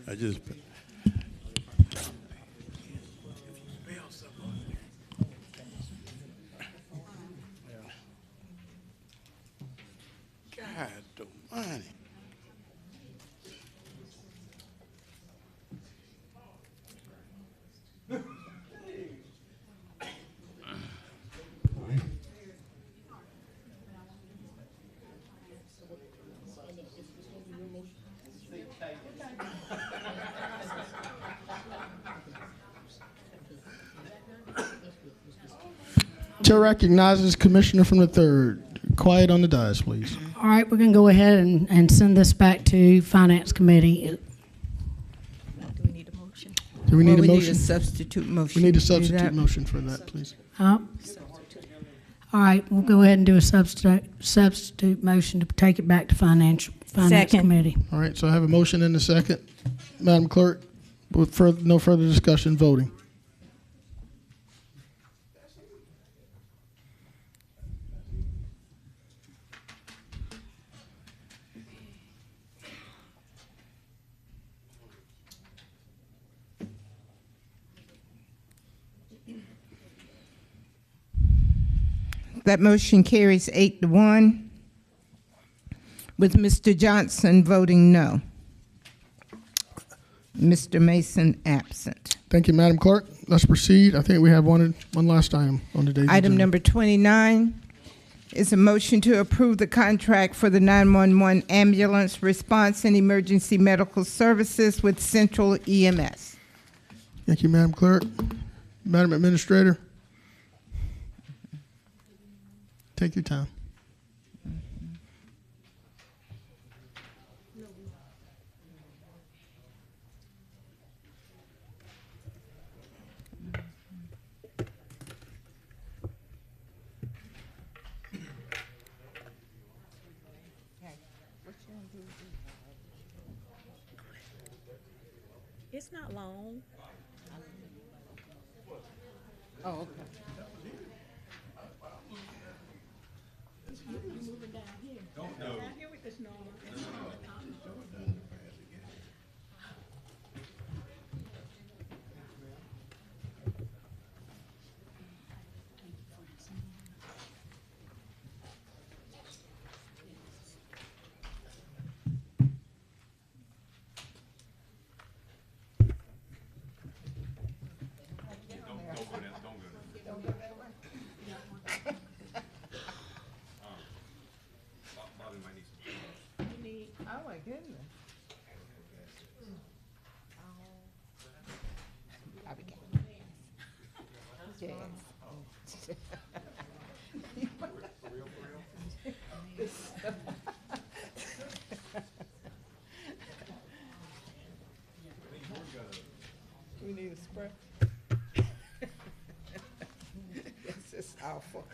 I just. God almighty. Chair recognizes Commissioner from the 3rd. Quiet on the dais, please. All right, we're going to go ahead and send this back to Finance Committee. Do we need a motion? Do we need a motion? We need a substitute motion. We need a to do substitute that. motion for that, please. All right, we'll go ahead and do a substitute motion to take it back to Finance Second. Committee. All right, so I have a motion and a second. Madam Clerk, with no further discussion, voting. That motion carries 8-1, with Mr. Johnson voting no. Mr. Mason absent. Thank you, Madam Clerk. Let's proceed. I think we have one last item on today's Item agenda. number 29 is a motion to approve the contract for the 911 ambulance response and emergency medical services with Central EMS. Thank you, Madam Clerk. Madam Administrator, take your time. It's not long. Oh, okay. Oh my goodness. We need a spray. This is awful.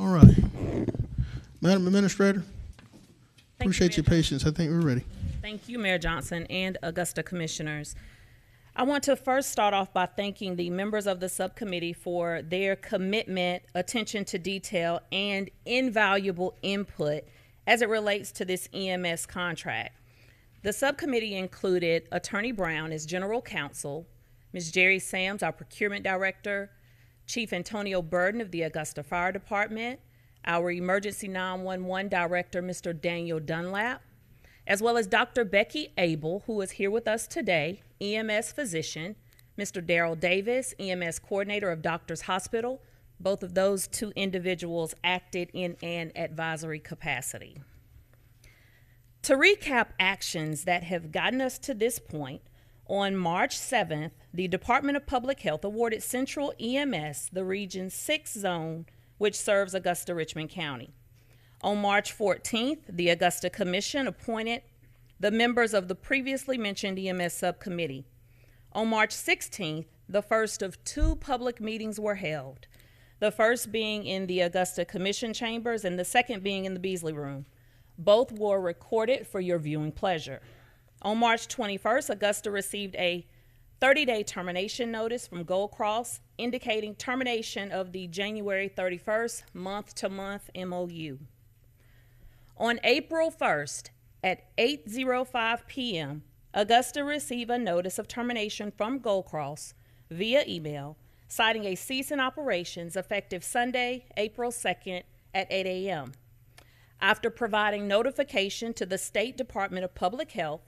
All right. Madam Administrator, appreciate your patience. I think we're ready. Thank you, Mayor Johnson and Augusta Commissioners. I want to first start off by thanking the members of the subcommittee for their commitment, attention to detail, and invaluable input as it relates to this EMS contract. The subcommittee included Attorney Brown as General Counsel, Ms. Jerry Sams, our Procurement Director, Chief Antonio Burden of the Augusta Fire Department, our Emergency 911 Director, Mr. Daniel Dunlap, as well as Dr. Becky Abel, who is here with us today, EMS physician, Mr. Darrell Davis, EMS Coordinator of Doctors Hospital. Both of those two individuals acted in an advisory capacity. To recap actions that have gotten us to this point, On March 7th, the Department of Public Health awarded Central EMS the Region 6 zone, which serves Augusta Richmond County. On March 14th, the Augusta Commission appointed the members of the previously mentioned EMS subcommittee. On March 16th, the first of 2 public meetings were held, the first being in the Augusta Commission chambers and the second being in the Beasley Room. Both were recorded for your viewing pleasure. On March 21st, Augusta received a 30-day termination notice from Gold Cross indicating termination of the January 31st month-to-month MOU. On April 1st at 8:05 p.m., Augusta received a notice of termination from Gold Cross via email, citing a cease in operations effective Sunday, April 2nd at 8 a.m. After providing notification to the State Department of Public Health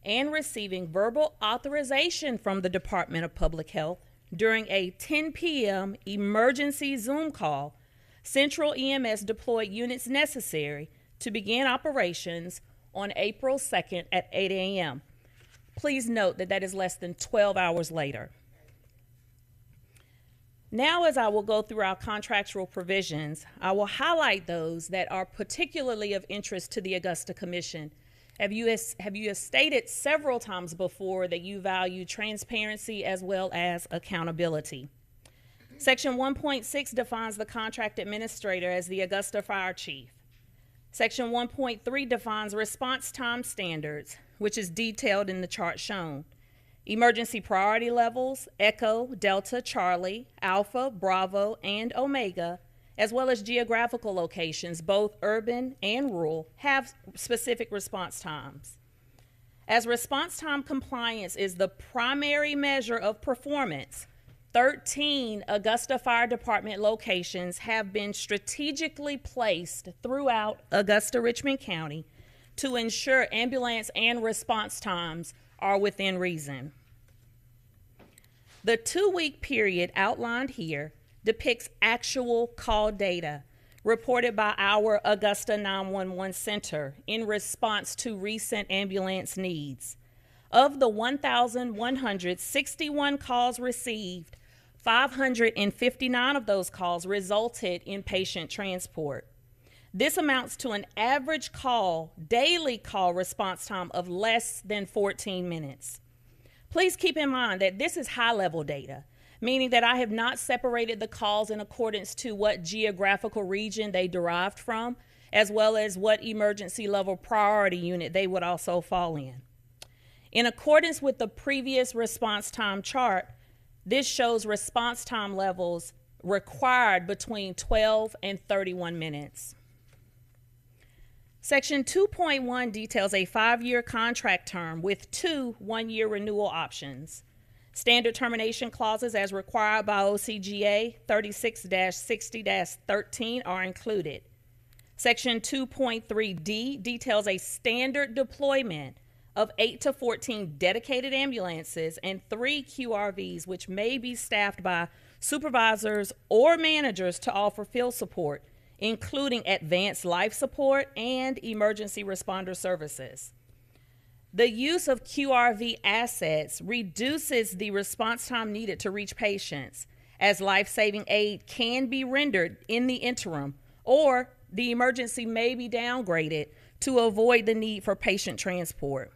and receiving verbal authorization from the Department of Public Health during a 10 p.m. emergency Zoom call, Central EMS deployed units necessary to begin operations on April 2nd at 8 a.m. Please note that that is less than 12 hours later. Now, as I will go through our contractual provisions, I will highlight those that are particularly of interest to the Augusta Commission. Have you stated several times before that you value transparency as well as accountability? Section 1.6 defines the contract administrator as the Augusta Fire Chief. Section 1.3 defines response time standards, which is detailed in the chart shown. Emergency priority levels, Echo, Delta, Charlie, Alpha, Bravo, and Omega, as well as geographical locations, both urban and rural, have specific response times. As response time compliance is the primary measure of performance, 13 Augusta Fire Department locations have been strategically placed throughout Augusta Richmond County to ensure ambulance and response times are within reason. The 2-week period outlined here depicts actual call data reported by our Augusta 911 Center in response to recent ambulance needs. Of the 1,161 calls received, 559 of those calls resulted in patient transport. This amounts to an average daily call response time of less than 14 minutes. Please keep in mind that this is high-level data, meaning that I have not separated the calls in accordance to what geographical region they derived from, as well as what emergency level priority unit they would also fall in. In accordance with the previous response time chart, this shows response time levels required between 12 and 31 minutes. Section 2.1 details a 5-year contract term with 2 one-year renewal options. Standard termination clauses as required by OCGA 36-60-13 are included. Section 2.3D details a standard deployment of 8 to 14 dedicated ambulances and 3 QRVs, which may be staffed by supervisors or managers to offer field support, including advanced life support and emergency responder services. The use of QRV assets reduces the response time needed to reach patients, as life-saving aid can be rendered in the interim, or the emergency may be downgraded to avoid the need for patient transport.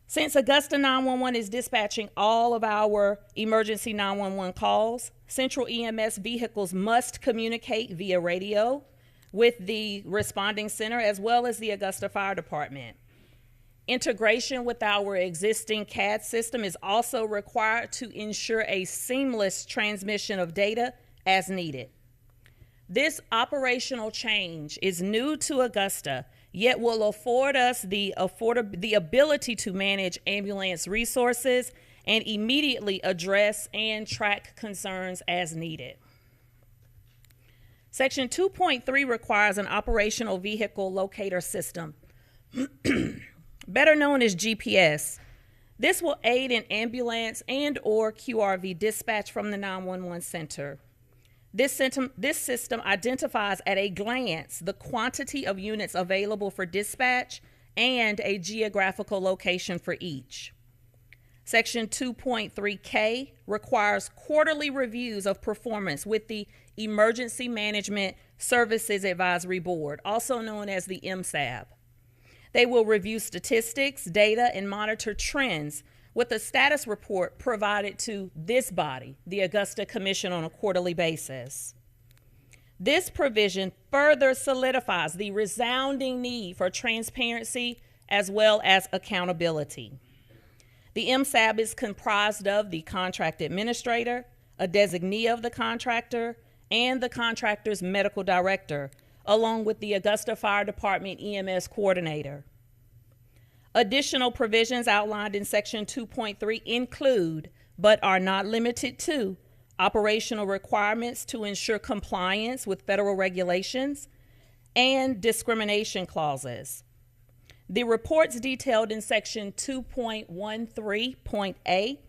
Since Augusta 911 is dispatching all of our emergency 911 calls, Central EMS vehicles must communicate via radio with the responding center as well as the Augusta Fire Department. Integration with our existing CAD system is also required to ensure a seamless transmission of data as needed. This operational change is new to Augusta, yet will afford us the ability to manage ambulance resources and immediately address and track concerns as needed. Section 2.3 requires an operational vehicle locator system, better known as GPS. This will aid in ambulance and/or QRV dispatch from the 911 center. This system identifies at a glance the quantity of units available for dispatch and a geographical location for each. Section 2.3K requires quarterly reviews of performance with the Emergency Management Services Advisory Board, also known as the MSAB. They will review statistics, data, and monitor trends with a status report provided to this body, the Augusta Commission, on a quarterly basis. This provision further solidifies the resounding need for transparency as well as accountability. The MSAB is comprised of the contract administrator, a designee of the contractor, and the contractor's medical director, along with the Augusta Fire Department EMS coordinator. Additional provisions outlined in Section 2.3 include, but are not limited to, operational requirements to ensure compliance with federal regulations and discrimination clauses. The reports detailed in Section 2.13.A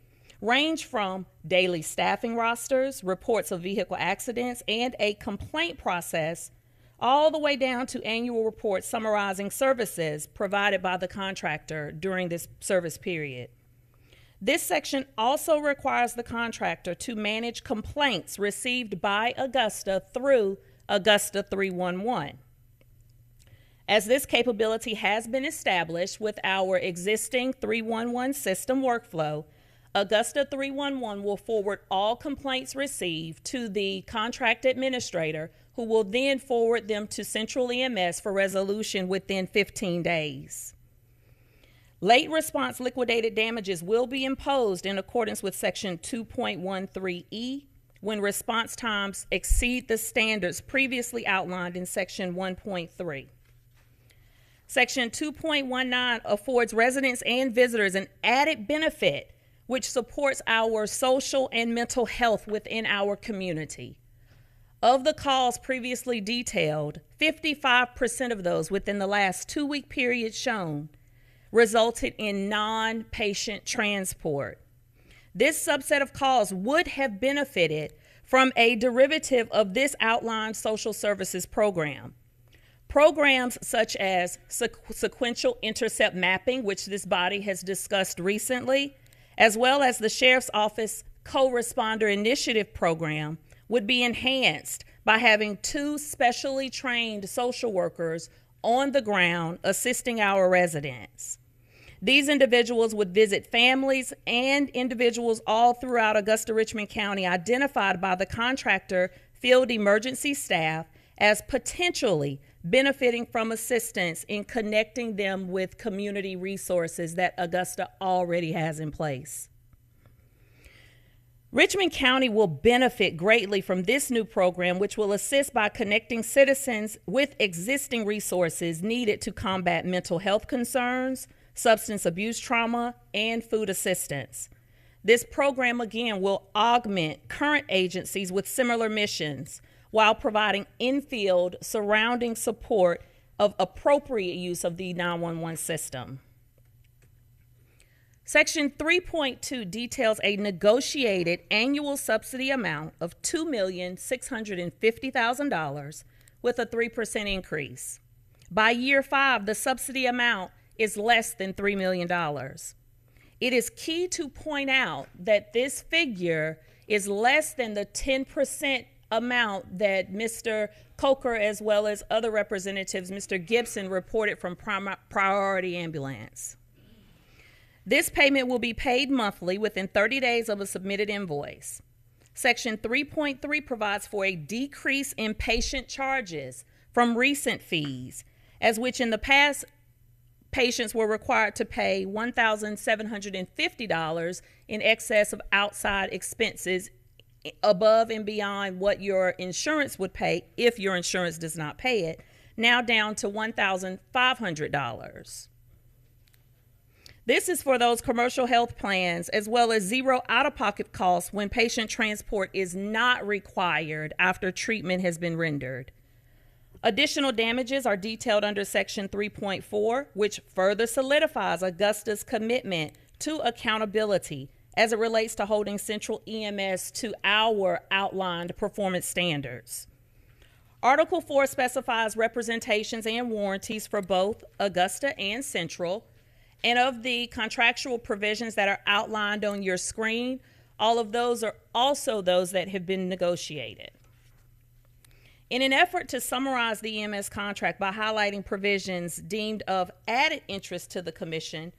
range from daily staffing rosters, reports of vehicle accidents, and a complaint process, all the way down to annual reports summarizing services provided by the contractor during this service period. This section also requires the contractor to manage complaints received by Augusta through Augusta 311. As this capability has been established with our existing 311 system workflow, Augusta 311 will forward all complaints received to the contract administrator, who will then forward them to Central EMS for resolution within 15 days. Late response liquidated damages will be imposed in accordance with Section 2.13E when response times exceed the standards previously outlined in Section 1.3. Section 2.19 affords residents and visitors an added benefit which supports our social and mental health within our community. Of the calls previously detailed, 55% of those within the last 2-week period shown resulted in non-patient transport. This subset of calls would have benefited from a derivative of this outlined social services program. Programs such as sequential intercept mapping, which this body has discussed recently, as well as the Sheriff's Office Co-Responder Initiative program, would be enhanced by having 2 specially trained social workers on the ground assisting our residents. These individuals would visit families and individuals all throughout Augusta-Richmond County identified by the contractor field emergency staff as potentially benefiting from assistance in connecting them with community resources that Augusta already has in place. Richmond County will benefit greatly from this new program, which will assist by connecting citizens with existing resources needed to combat mental health concerns, substance abuse trauma, and food assistance. This program, again, will augment current agencies with similar missions while providing in-field surrounding support of appropriate use of the 911 system. Section 3.2 details a negotiated annual subsidy amount of $2,650,000 with a 3% increase. By year 5, the subsidy amount is less than $3 million. It is key to point out that this figure is less than the 10% amount that Mr. Coker, as well as other representatives, Mr. Gibson, reported from Priority Ambulance. This payment will be paid monthly within 30 days of a submitted invoice. Section 3.3 provides for a decrease in patient charges from recent fees, as which in the past patients were required to pay $1,750 in excess of outside expenses above and beyond what your insurance would pay if your insurance does not pay it, now down to $1,500. This is for those commercial health plans, as well as zero out-of-pocket costs when patient transport is not required after treatment has been rendered. Additional damages are detailed under Section 3.4, which further solidifies Augusta's commitment to accountability as it relates to holding Central EMS to our outlined performance standards. Article 4 specifies representations and warranties for both Augusta and Central, And of the contractual provisions that are outlined on your screen, all of those are also those that have been negotiated. In an effort to summarize the EMS contract by highlighting provisions deemed of added interest to the Commission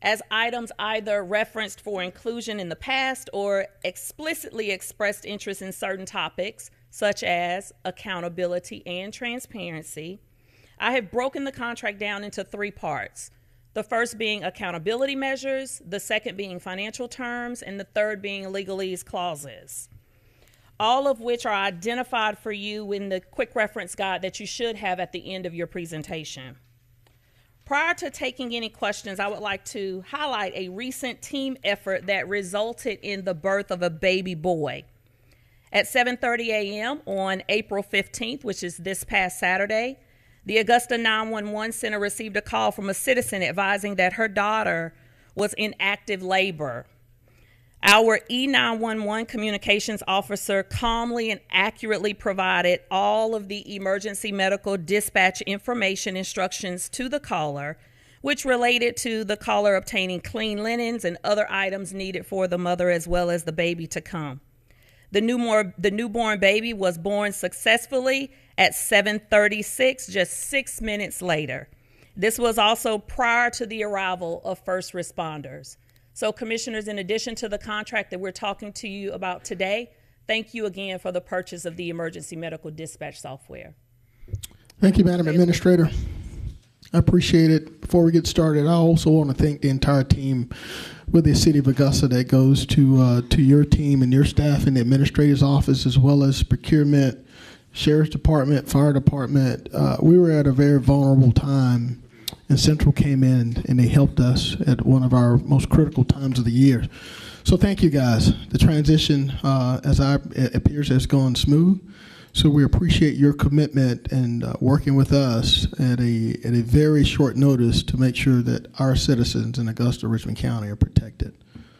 as items either referenced for inclusion in the past or explicitly expressed interest in certain topics, such as accountability and transparency, I have broken the contract down into 3 parts. The first being accountability measures, the second being financial terms, and the third being legalese clauses, all of which are identified for you in the quick reference guide that you should have at the end of your presentation. Prior to taking any questions, I would like to highlight a recent team effort that resulted in the birth of a baby boy. At 7:30 a.m. on April 15th, which is this past Saturday, the Augusta 911 Center received a call from a citizen advising that her daughter was in active labor. Our E911 communications officer calmly and accurately provided all of the emergency medical dispatch information instructions to the caller, which related to the caller obtaining clean linens and other items needed for the mother as well as the baby to come. The newborn baby was born successfully at 7:36, just 6 minutes later. This was also prior to the arrival of first responders. So, Commissioners, in addition to the contract that we're talking to you about today, thank you again for the purchase of the emergency medical dispatch software. Thank you, Madam Administrator. I appreciate it. Before we get started, I also want to thank the entire team with the City of Augusta that goes to your team and your staff in the Administrator's office, as well as procurement, Sheriff's Department, Fire Department. We were at a very vulnerable time, and Central came in and they helped us at one of our most critical times of the year. So thank you, guys. The transition, it appears, has gone smooth. So we appreciate your commitment and working with us at a very short notice to make sure that our citizens in Augusta, Richmond County are protected.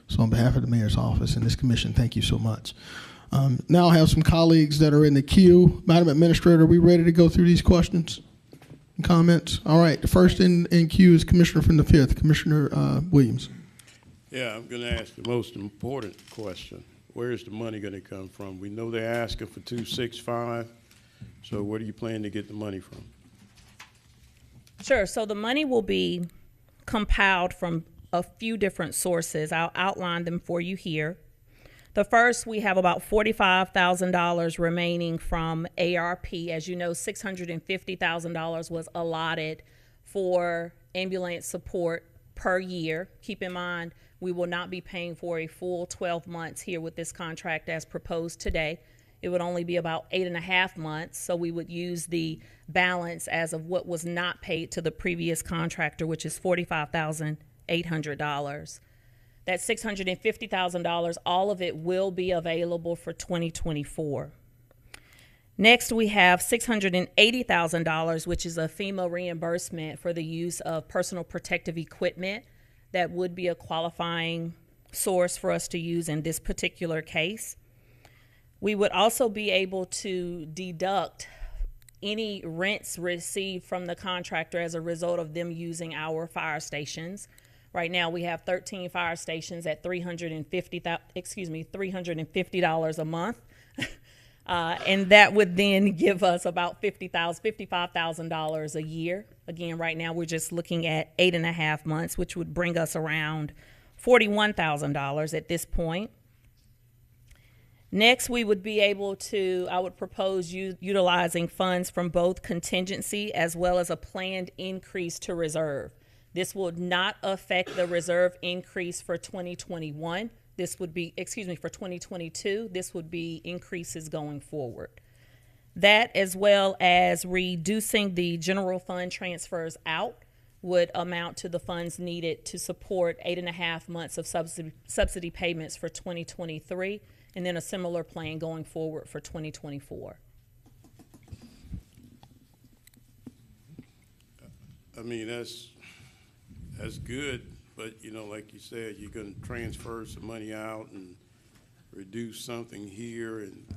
So on behalf of the Mayor's office and this commission, thank you so much. Now I have some colleagues that are in the queue. Madam Administrator, are we ready to go through these questions and comments? All right, the first in queue is Commissioner from the 5th, Commissioner Williams. Yeah, I'm going to ask the most important question. Where is the money going to come from? We know they're asking for 265, so where do you plan to get the money from? Sure, so the money will be compiled from a few different sources. I'll outline them for you here. The first, we have about $45,000 remaining from ARP. As you know, $650,000 was allotted for ambulance support per year. Keep in mind, we will not be paying for a full 12 months here with this contract as proposed today. It would only be about 8.5 months, so we would use the balance as of what was not paid to the previous contractor, which is $45,800. That $650,000, all of it will be available for 2024. Next, we have $680,000, which is a FEMA reimbursement for the use of personal protective equipment. That would be a qualifying source for us to use in this particular case. We would also be able to deduct any rents received from the contractor as a result of them using our fire stations. Right now, we have 13 fire stations at $350 a month. And that would then give us about $55,000 a year. Again, right now we're just looking at 8.5 months, which would bring us around $41,000 at this point. Next, we would be able to, I would propose utilizing funds from both contingency as well as a planned increase to reserve. This would not affect the reserve increase for 2021. This would be, for 2022, this would be increases going forward. That, as well as reducing the general fund transfers out, would amount to the funds needed to support 8.5 months of subsidy payments for 2023, and then a similar plan going forward for 2024. I mean, that's good. But, you know, like you said, you're going to transfer some money out and reduce something here and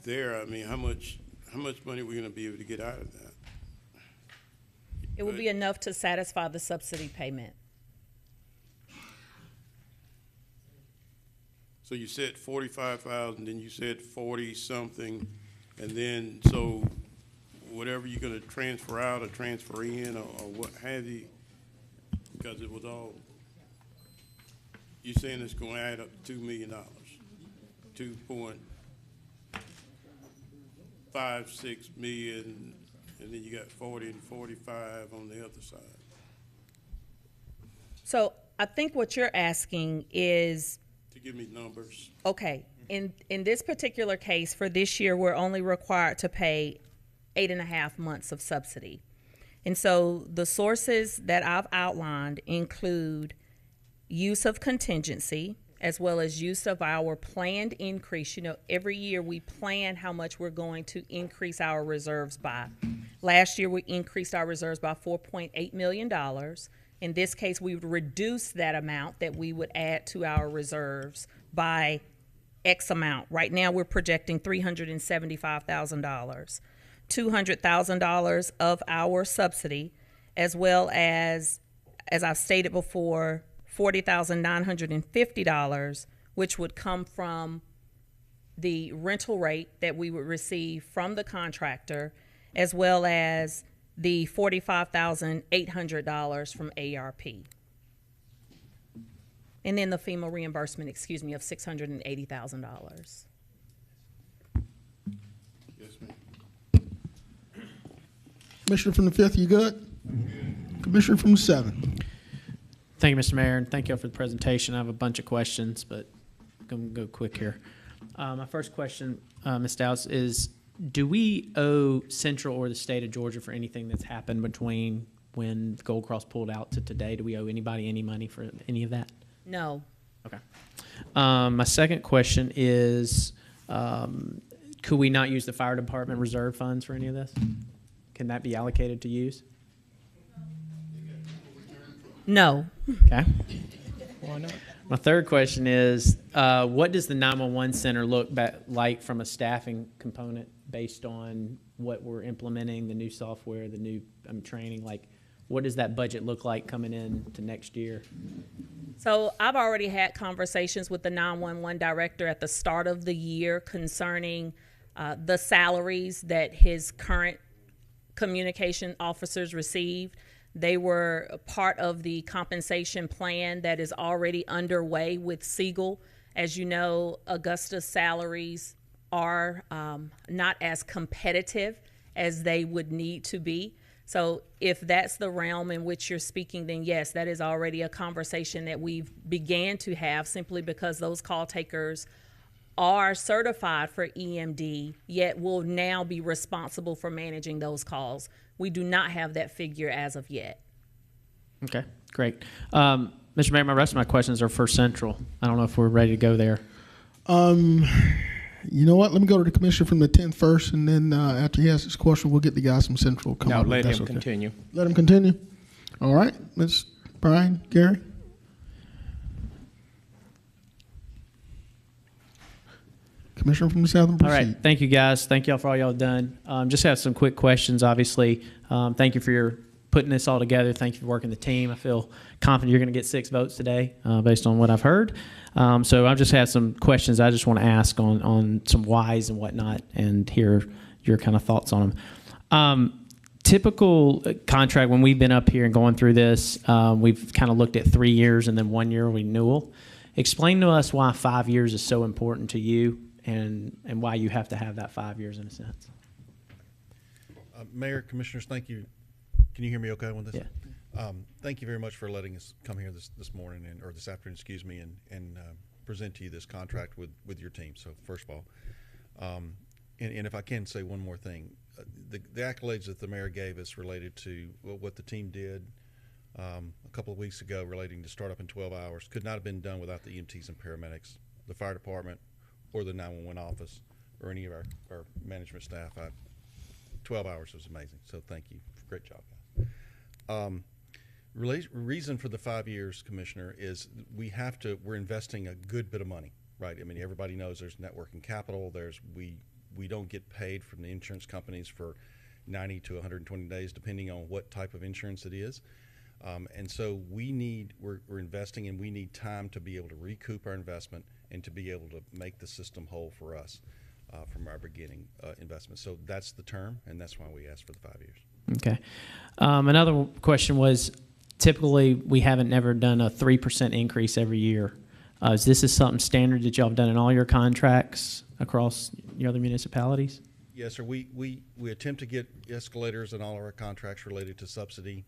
there. I mean, how much money are we going to be able to get out of that? It will be enough to satisfy the subsidy payment. So you said 45,000, then you said 40-something, and then, so whatever you're gonna transfer out or transfer in or what have you, because it was all, you're saying it's gonna add up to $2 million, 2.56 million, and then you got 40 and 45 on the other side. So I think what you're asking is, To give me numbers. okay, in this particular case, for this year, we're only required to pay 8.5 months of subsidy. And so the sources that I've outlined include use of contingency, as well as use of our planned increase. You know, every year we plan how much we're going to increase our reserves by. Last year, we increased our reserves by $4.8 million. In this case, we would reduce that amount that we would add to our reserves by X amount. Right now, we're projecting $375,000. $200,000 of our subsidy, as well as I've stated before, $40,950, which would come from the rental rate that we would receive from the contractor, as well as the $45,800 from ARP. And then the FEMA reimbursement, of $680,000. Yes, ma'am. Commissioner from the 5th, you good? Commissioner from the 7th. Thank you, Mr. Mayor, and thank you all for the presentation. I have a bunch of questions, but I'm going to go quick here. My first question, Ms. Dowds, is do we owe Central or the state of Georgia for anything that's happened between when Gold Cross pulled out to today? Do we owe anybody any money for any of that? No. Okay. My second question is, could we not use the fire department reserve funds for any of this? Can that be allocated to use? No. Okay. Why not? My third question is, what does the 911 center look like from a staffing component based on what we're implementing, the new software, the new training? Like, what does that budget look like coming in to next year? So I've already had conversations with the 911 director at the start of the year concerning the salaries that his current communication officers received. They were a part of the compensation plan that is already underway with Siegel. As you know, Augusta's salaries are not as competitive as they would need to be. So if that's the realm in which you're speaking, then yes, that is already a conversation that we've began to have, simply because those call takers are certified for EMD, yet will now be responsible for managing those calls. We do not have that figure as of yet. Okay, great. Mr. Mayor, my rest of my questions are for Central. I don't know if we're ready to go there. You know what? Let me go to the commissioner from the 10th first, and then after he asks his question, we'll get the guys from Central. No, let him continue. Let him continue. All right, Ms. Brian, Gary. Commissioner from the Southern, proceed. All right, thank you guys. Thank y'all for all y'all done. Just have some quick questions, obviously. Thank you for your putting this all together. Thank you for working the team. I feel confident you're going to get 6 votes today based on what I've heard. So I just have some questions I just want to ask on some whys and whatnot and hear your kind of thoughts on them. Typical contract, when we've been up here and going through this, we've kind of looked at 3 years and then 1 year renewal. Explain to us why 5 years is so important to you and why you have to have that 5 years in a sense. Mayor, Commissioners, thank you. Can you hear me okay on this? Yeah. Thank you very much for letting us come here this morning or this afternoon, excuse me, and present to you this contract with your team. So first of all, and if I can say one more thing, the accolades that the mayor gave us related to what the team did a couple of weeks ago relating to start up in 12 hours could not have been done without the EMTs and paramedics, the fire department, or the 911 office, or any of our management staff. 12 hours was amazing, so thank you. Great job, guys. Reason for the 5 years, Commissioner, is we're investing a good bit of money, right? I mean, everybody knows there's networking capital. We don't get paid from the insurance companies for 90 to 120 days, depending on what type of insurance it is. And so we're investing, and we need time to be able to recoup our investment and to be able to make the system whole for us from our beginning investment. So that's the term, and that's why we asked for the 5 years. Okay. Another question was, typically we haven't never done a 3% increase every year. Is this something standard that y'all have done in all your contracts across your other municipalities? Yes, sir. We attempt to get escalators in all of our contracts related to subsidy.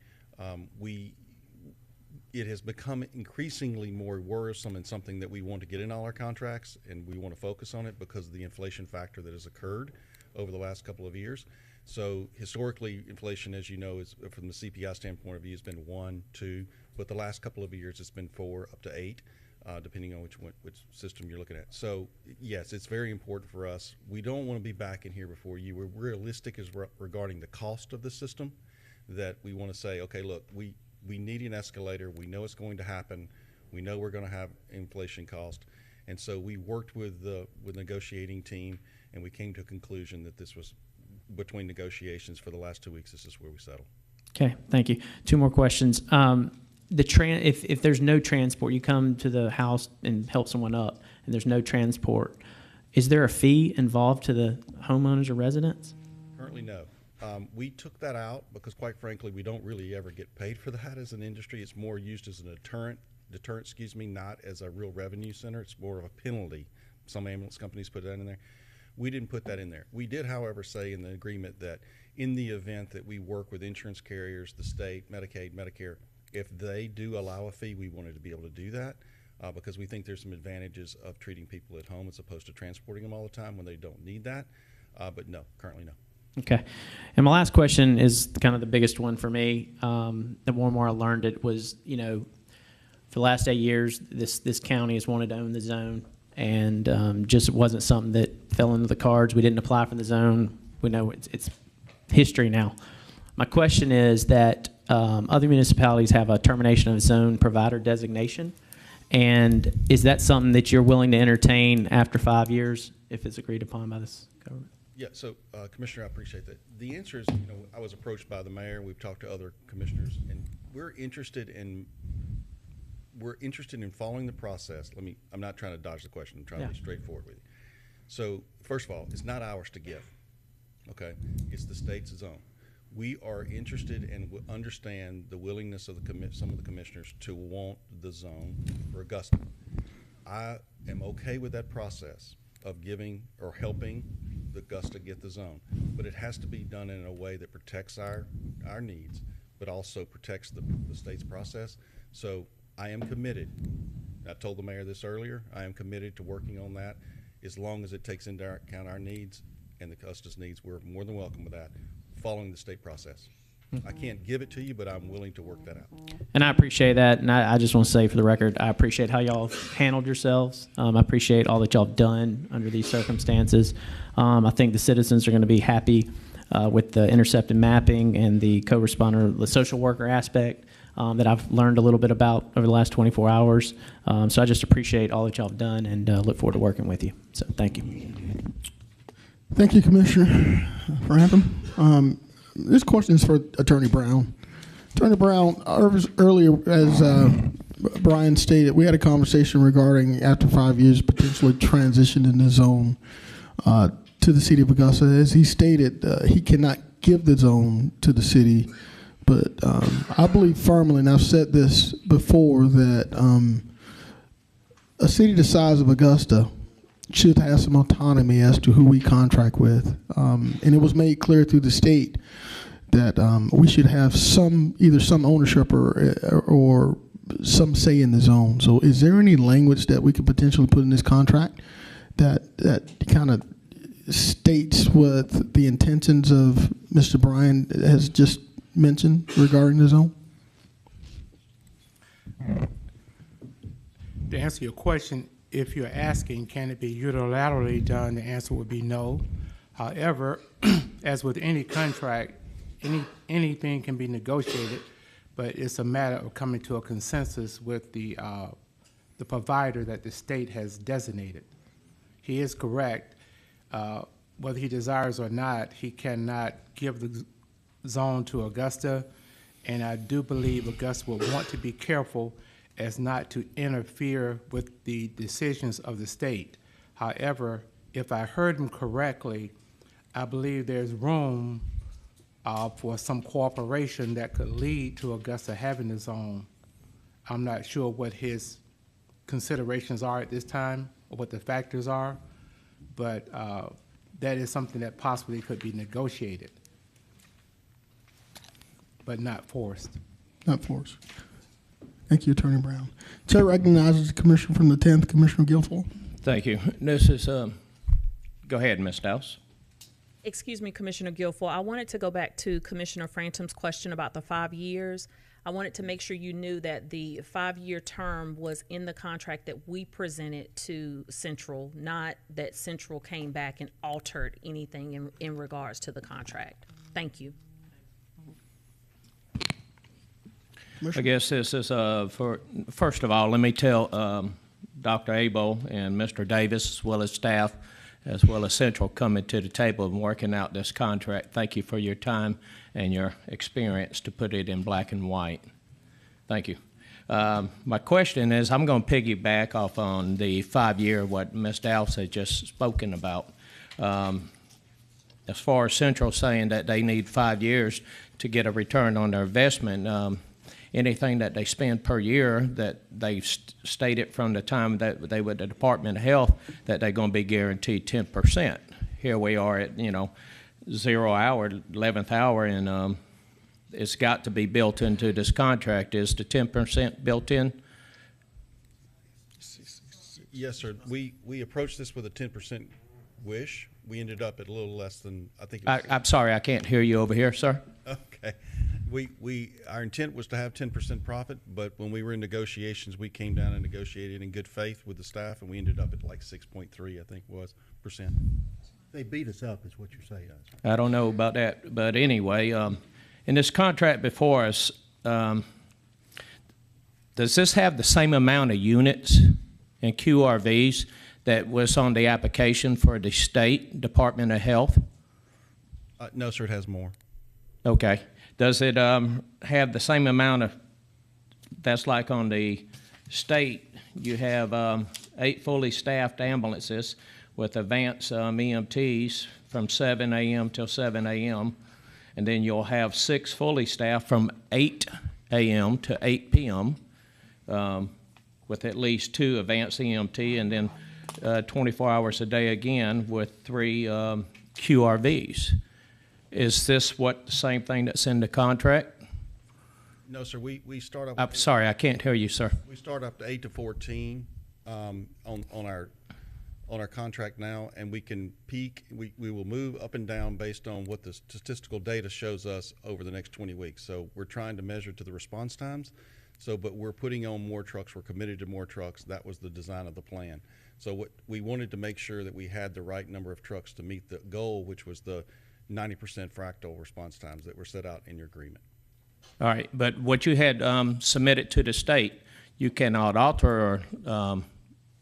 It has become increasingly more worrisome and something that we want to get in all our contracts, and we want to focus on it because of the inflation factor that has occurred over the last couple of years. So historically, inflation, as you know, is from the CPI standpoint of view, has been 1, 2, but the last couple of years it's been 4 up to 8, depending on which system you're looking at. So yes, it's very important for us. We don't want to be back in here before you. We're realistic as regarding the cost of the system, that we want to say, okay, look, we need an escalator. We know it's going to happen. We know we're going to have inflation cost. And so we worked with the negotiating team, and we came to a conclusion that this was, between negotiations for the last 2 weeks, this is where we settled. Okay, thank you. 2 more questions. If there's no transport, you come to the house and help someone up, and there's no transport, is there a fee involved to the homeowners or residents? Currently, no. We took that out because, quite frankly, we don't really ever get paid for that as an industry. It's more used as a deterrent, not as a real revenue center. It's more of a penalty. Some ambulance companies put that in there. We didn't put that in there. We did, however, say in the agreement that in the event that we work with insurance carriers, the state, Medicaid, Medicare, if they do allow a fee, we wanted to be able to do that because we think there's some advantages of treating people at home as opposed to transporting them all the time when they don't need that. But no, currently no. Okay. And my last question is kind of the biggest one for me. The more and more I learned it was, for the last 8 years, this county has wanted to own the zone, and just wasn't something that fell into the cards. We didn't apply for the zone. We know it's history now. My question is that other municipalities have a termination of zone provider designation, and is that something that you're willing to entertain after 5 years if it's agreed upon by this government? Yeah, so Commissioner, I appreciate that. The answer is, I was approached by the mayor. We've talked to other commissioners, and we're interested in following the process. I'm not trying to dodge the question. I'm trying to be straightforward with you. So first of all, it's not ours to give. Okay, it's the state's zone. We are interested and understand the willingness of some of the commissioners to want the zone for Augusta. I am okay with that process of giving or helping Augusta get the zone, but it has to be done in a way that protects our needs, but also protects the state's process. So I am committed. I told the mayor this earlier. I am committed to working on that as long as it takes into account our needs and the Augusta's needs. We're more than welcome with that, following the state process. I can't give it to you, but I'm willing to work that out. And I appreciate that. And I just want to say for the record, I appreciate how y'all have handled yourselves. I appreciate all that y'all have done under these circumstances. I think the citizens are going to be happy with the intercepted mapping and the co-responder, the social worker aspect that I've learned a little bit about over the last 24 hours. So I just appreciate all that y'all have done and look forward to working with you. So thank you. Thank you, Commissioner Rantham. This question is for Attorney Brown. Attorney Brown, earlier, as Brian stated, we had a conversation regarding after 5 years potentially transitioning the zone to the city of Augusta. As he stated, he cannot give the zone to the city, but I believe firmly, and I've said this before, that a city the size of Augusta should have some autonomy as to who we contract with. And it was made clear through the state that we should have either some ownership or some say in the zone. So is there any language that we could potentially put in this contract that kind of states what the intentions of Mr. Bryan has just mentioned regarding the zone? To answer your question, if you're asking, can it be unilaterally done, the answer would be no. However, as with any contract, anything can be negotiated, but it's a matter of coming to a consensus with the provider that the state has designated. He is correct. whether he desires or not, he cannot give the zone to Augusta. And I do believe Augusta will want to be careful as not to interfere with the decisions of the state. However, if I heard him correctly, I believe there's room for some cooperation that could lead to Augusta having the zone. I'm not sure what his considerations are at this time or what the factors are, but that is something that possibly could be negotiated, but not forced. Not forced. Thank you, Attorney Brown. Chair recognizes the Commissioner from the 10th, Commissioner Guilfoyle. Thank you. This is, go ahead, Ms. Dowse. Excuse me, Commissioner Guilfoyle. I wanted to go back to Commissioner Frantum's question about the 5 years. I wanted to make sure you knew that the 5-year term was in the contract that we presented to Central, not that Central came back and altered anything in regards to the contract. Thank you. I guess this is first of all, let me tell Dr. Abel and Mr. Davis, as well as staff, as well as Central, coming to the table and working out this contract. Thank you for your time and your experience to put it in black and white. Thank you. My question is, I'm going to piggyback off on the 5-year, what Ms. Dowse had just spoken about. As far as Central saying that they need 5 years to get a return on their investment, anything that they spend per year that they've stated from the time that they were at the Department of Health that they're going to be guaranteed 10%. Here we are at, 0 hour, 11th hour, and it's got to be built into this contract. Is the 10% built in? Yes, sir. We approached this with a 10% wish. We ended up at a little less than, I think it was. I'm sorry, I can't hear you over here, sir. Okay. Our intent was to have 10% profit, but when we were in negotiations, we came down and negotiated in good faith with the staff, and we ended up at like 6.3, I think was, percent. They beat us up, is what you're saying. I don't know about that, but anyway, in this contract before us, does this have the same amount of units and QRVs that was on the application for the State Department of Health? No, sir, it has more. Okay. Does it have the same amount of, that's like on the state, you have 8 fully staffed ambulances with advanced EMTs from 7 a.m. till 7 a.m., and then you'll have 6 fully staffed from 8 a.m. to 8 p.m. With at least 2 advanced EMT, and then 24 hours a day again with 3 QRVs. Is this the same thing that's in the contract? No, sir. We start up. I'm sorry, I can't hear you, sir. We start up to 8 to 14 on our contract now, and we can peak. We will move up and down based on what the statistical data shows us over the next 20 weeks. So we're trying to measure to the response times. But we're putting on more trucks. We're committed to more trucks. That was the design of the plan. So what we wanted to make sure that we had the right number of trucks to meet the goal, which was the 90% fractal response times that were set out in your agreement. All right, but what you had submitted to the state, you cannot alter or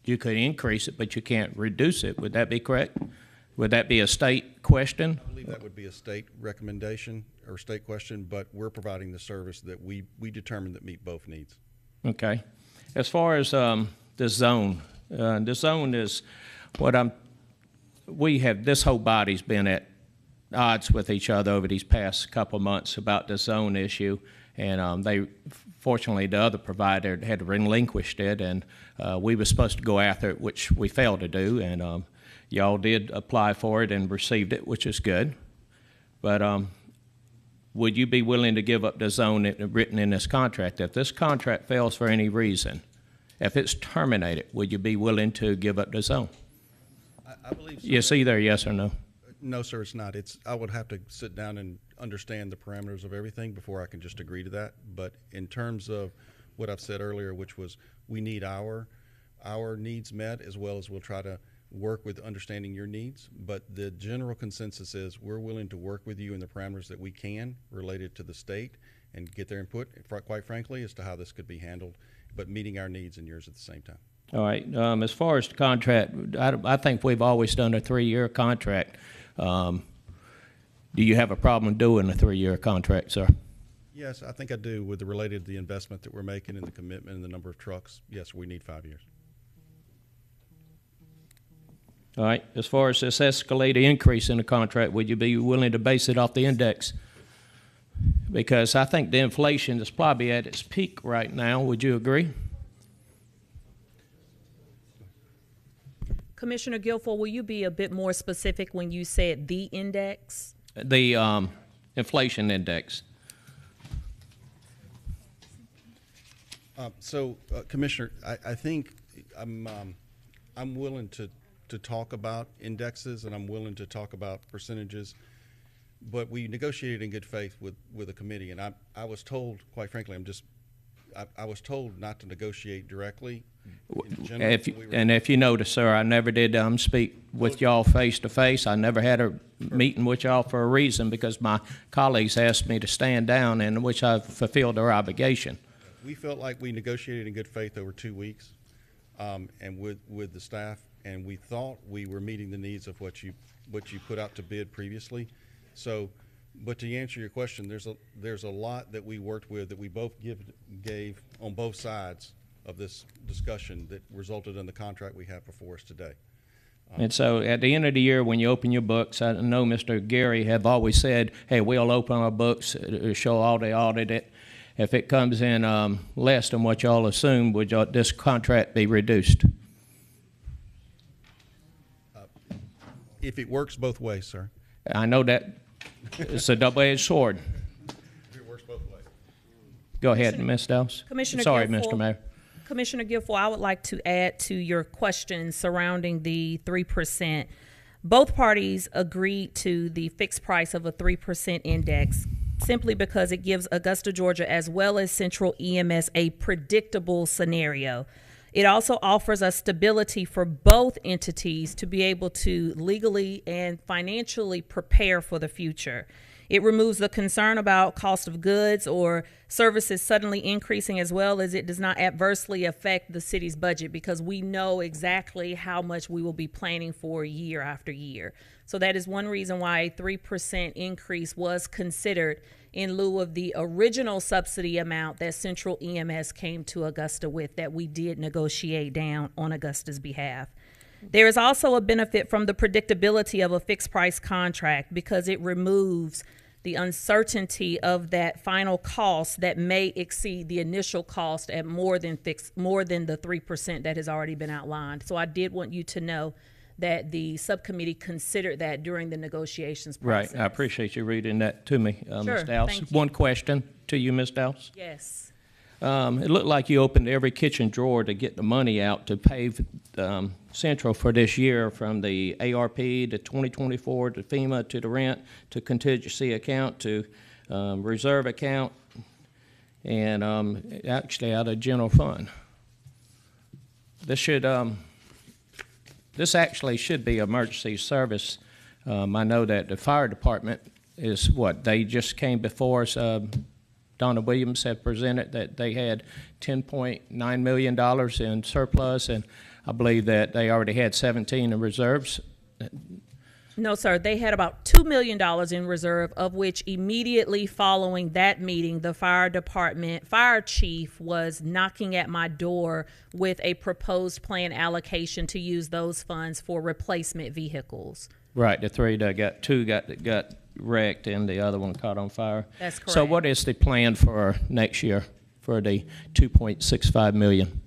you could increase it, but you can't reduce it. Would that be correct? Would that be a state question? I believe that would be a state recommendation or state question, but we're providing the service that we determined that meet both needs. Okay. As far as the zone is what this whole body's been at odds with each other over these past couple months about the zone issue, and fortunately the other provider had relinquished it, and we were supposed to go after it, which we failed to do, and y'all did apply for it and received it, which is good. But would you be willing to give up the zone written in this contract? If this contract fails for any reason, if it's terminated, would you be willing to give up the zone? I believe so. It's either yes or no. No, sir, it's not. I would have to sit down and understand the parameters of everything before I can just agree to that. But in terms of what I've said earlier, which was we need our needs met, as well as we'll try to work with understanding your needs. But the general consensus is we're willing to work with you in the parameters that we can related to the state and get their input, quite frankly, as to how this could be handled, but meeting our needs and yours at the same time. All right. As far as the contract, I think we've always done a 3-year contract. Do you have a problem doing a 3-year contract, sir? Yes, I think I do with the related to the investment that we're making and the commitment and the number of trucks. Yes, we need 5 years. All right, as far as this escalated increase in the contract, would you be willing to base it off the index? Because I think the inflation is probably at its peak right now. Would you agree? Commissioner Guilfoyle, will you be a bit more specific when you said the index? The inflation index. Commissioner, I think I'm willing to talk about indexes, and I'm willing to talk about percentages, but we negotiated in good faith with a committee, and I was told, quite frankly, I was told not to negotiate directly. If you notice, sir, I never did speak with y'all face to face. I never had a meeting with y'all for a reason, because my colleagues asked me to stand down, in which I fulfilled their obligation. We felt like we negotiated in good faith over 2 weeks, and with the staff, and we thought we were meeting the needs of what you put out to bid previously. So, but to answer your question, there's a lot that we worked with that we both gave on both sides of this discussion that resulted in the contract we have before us today. And so at the end of the year, when you open your books, I know Mr. Gary have always said, hey, we'll open our books to show all the audit. If it comes in less than what y'all assume, would this contract be reduced? If it works both ways, sir. I know that it's a double-edged sword. If it works both ways. Go ahead, Ms. Dowse. Commissioner Sorry, Guilfoyle. Mr. Mayor. Commissioner Guilfoyle, I would like to add to your question surrounding the 3%. Both parties agreed to the fixed price of a 3% index simply because it gives Augusta, Georgia, as well as Central EMS a predictable scenario. It also offers us stability for both entities to be able to legally and financially prepare for the future. It removes the concern about cost of goods or services suddenly increasing, as well as it does not adversely affect the city's budget, because we know exactly how much we will be planning for year after year. So that is one reason why a 3% increase was considered in lieu of the original subsidy amount that Central EMS came to Augusta with, that we did negotiate down on Augusta's behalf. There is also a benefit from the predictability of a fixed price contract, because it removes the uncertainty of that final cost that may exceed the initial cost at more than the 3% that has already been outlined. So I did want you to know that the subcommittee considered that during the negotiations process. Right. I appreciate you reading that to me, Sure, Ms. Dowse. thank you. One question to you, Ms. Dowse. Yes. It looked like you opened every kitchen drawer to get the money out to pay Central for this year, from the ARP to 2024 to FEMA to the rent to contingency account to reserve account, and actually out of general fund. This actually should be emergency service. I know that the fire department is they just came before us. Donna Williams had presented that they had $10.9 million in surplus, and I believe that they already had 17 in reserves. No, sir. They had about $2 million in reserve, of which immediately following that meeting, the fire chief was knocking at my door with a proposed plan allocation to use those funds for replacement vehicles. Right, the three that got wrecked, and the other one caught on fire. That's correct. So what is the plan for next year for the $2.65 million?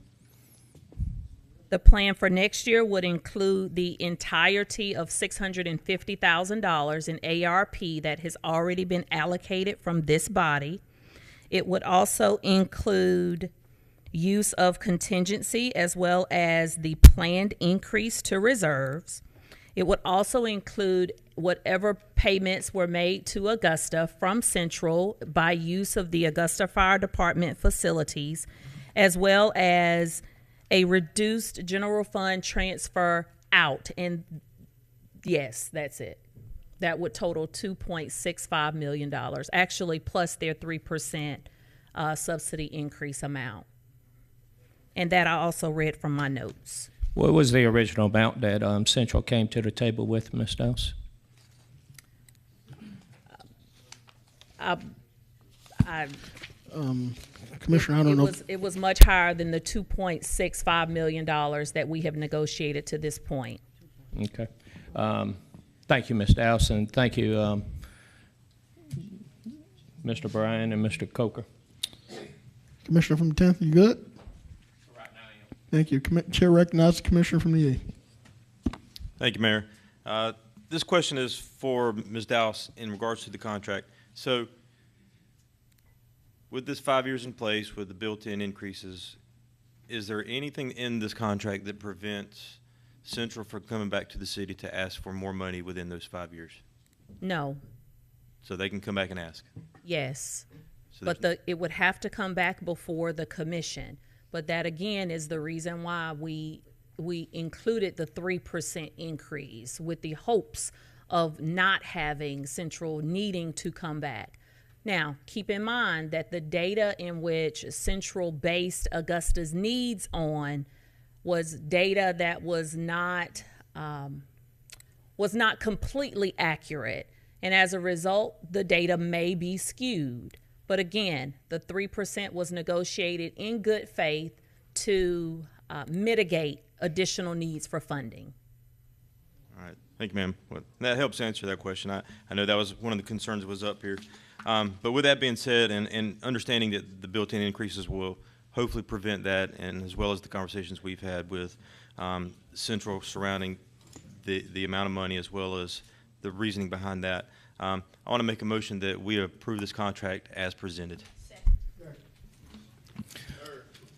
The plan for next year would include the entirety of $650,000 in ARP that has already been allocated from this body. It would also include use of contingency, as well as the planned increase to reserves. It would also include whatever payments were made to Augusta from Central by use of the Augusta Fire Department facilities, as well as a reduced general fund transfer out. And yes, that's it. That would total $2.65 million, actually plus their 3% subsidy increase amount. And that I also read from my notes. What was the original amount that Central came to the table with, Ms. Dowse? Commissioner, I don't know. It was much higher than the $2.65 million that we have negotiated to this point. Okay. Thank you, Mr. Allison. Thank you, Mr. Bryan and Mr. Coker. Commissioner from the 10th, you good? Right now, I am. Thank you. Chair recognizes the Commissioner from the 8th. Thank you, Mayor. This question is for Ms. Dowse in regards to the contract. So with this 5 years in place, with the built-in increases, is there anything in this contract that prevents Central from coming back to the city to ask for more money within those 5 years? No. So they can come back and ask? Yes. So But it would have to come back before the commission. But that, again, is the reason why we included the 3% increase, with the hopes of not having Central needing to come back. Now, keep in mind that the data in which Central based Augusta's needs on was data that was not completely accurate. And as a result, the data may be skewed. But again, the 3% was negotiated in good faith to mitigate additional needs for funding. All right. Thank you, ma'am. Well, that helps answer that question. I know that was one of the concerns that was up here. But with that being said, and understanding that the built-in increases will hopefully prevent that, and as well as the conversations we've had with Central surrounding the amount of money as well as the reasoning behind that, I want to make a motion that we approve this contract as presented.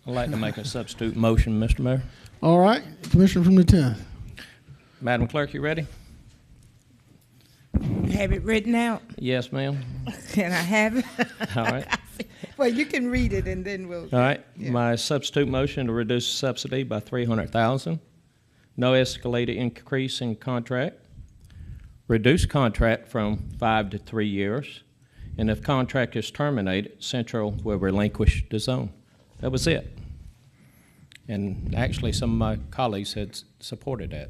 I'd like to make a substitute motion, Mr. Mayor. All right. Commissioner from the 10th. Madam Clerk, you ready? Have it written out? Yes, ma'am. Can I have it? All right. Well, you can read it and then we'll. All right. Yeah. My substitute motion to reduce the subsidy by $300,000. No escalated increase in contract. Reduce contract from 5 to 3 years. And if contract is terminated, Central will relinquish the zone. That was it. And actually, some of my colleagues had supported that.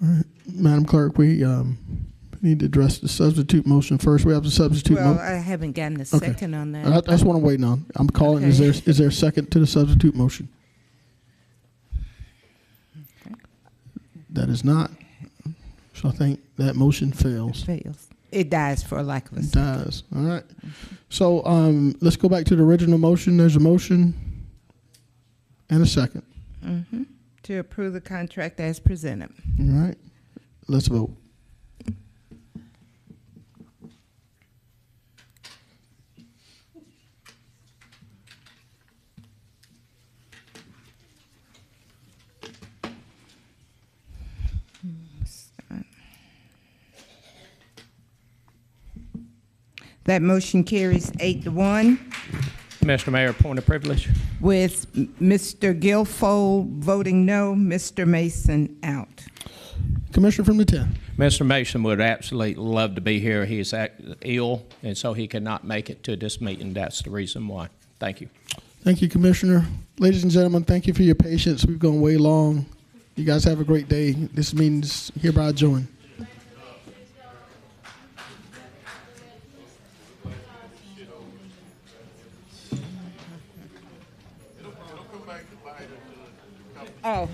All right. Madam Clerk, we need to address the substitute motion first. We have the substitute Well, motion. I haven't gotten a Okay. second on that. That's what I'm waiting on. I'm calling. Okay. Is there a second to the substitute motion? Okay. That is not. So I think that motion fails. It fails. It dies for lack of a It second. does. All right. So let's go back to the original motion. There's a motion and a second. Mm-hmm. To approve the contract as presented. All right. Let's vote. That motion carries 8-1 Mr. Mayor, point of privilege. with Mr. Guilfoyle voting no, Mr. Mason out. Commissioner from the 10th. Mr. Mason would absolutely love to be here. He is ill, and so he cannot make it to this meeting. That's the reason why. Thank you. Thank you, Commissioner. Ladies and gentlemen, thank you for your patience. We've gone way long. You guys have a great day. This meeting is hereby adjourned. Oh.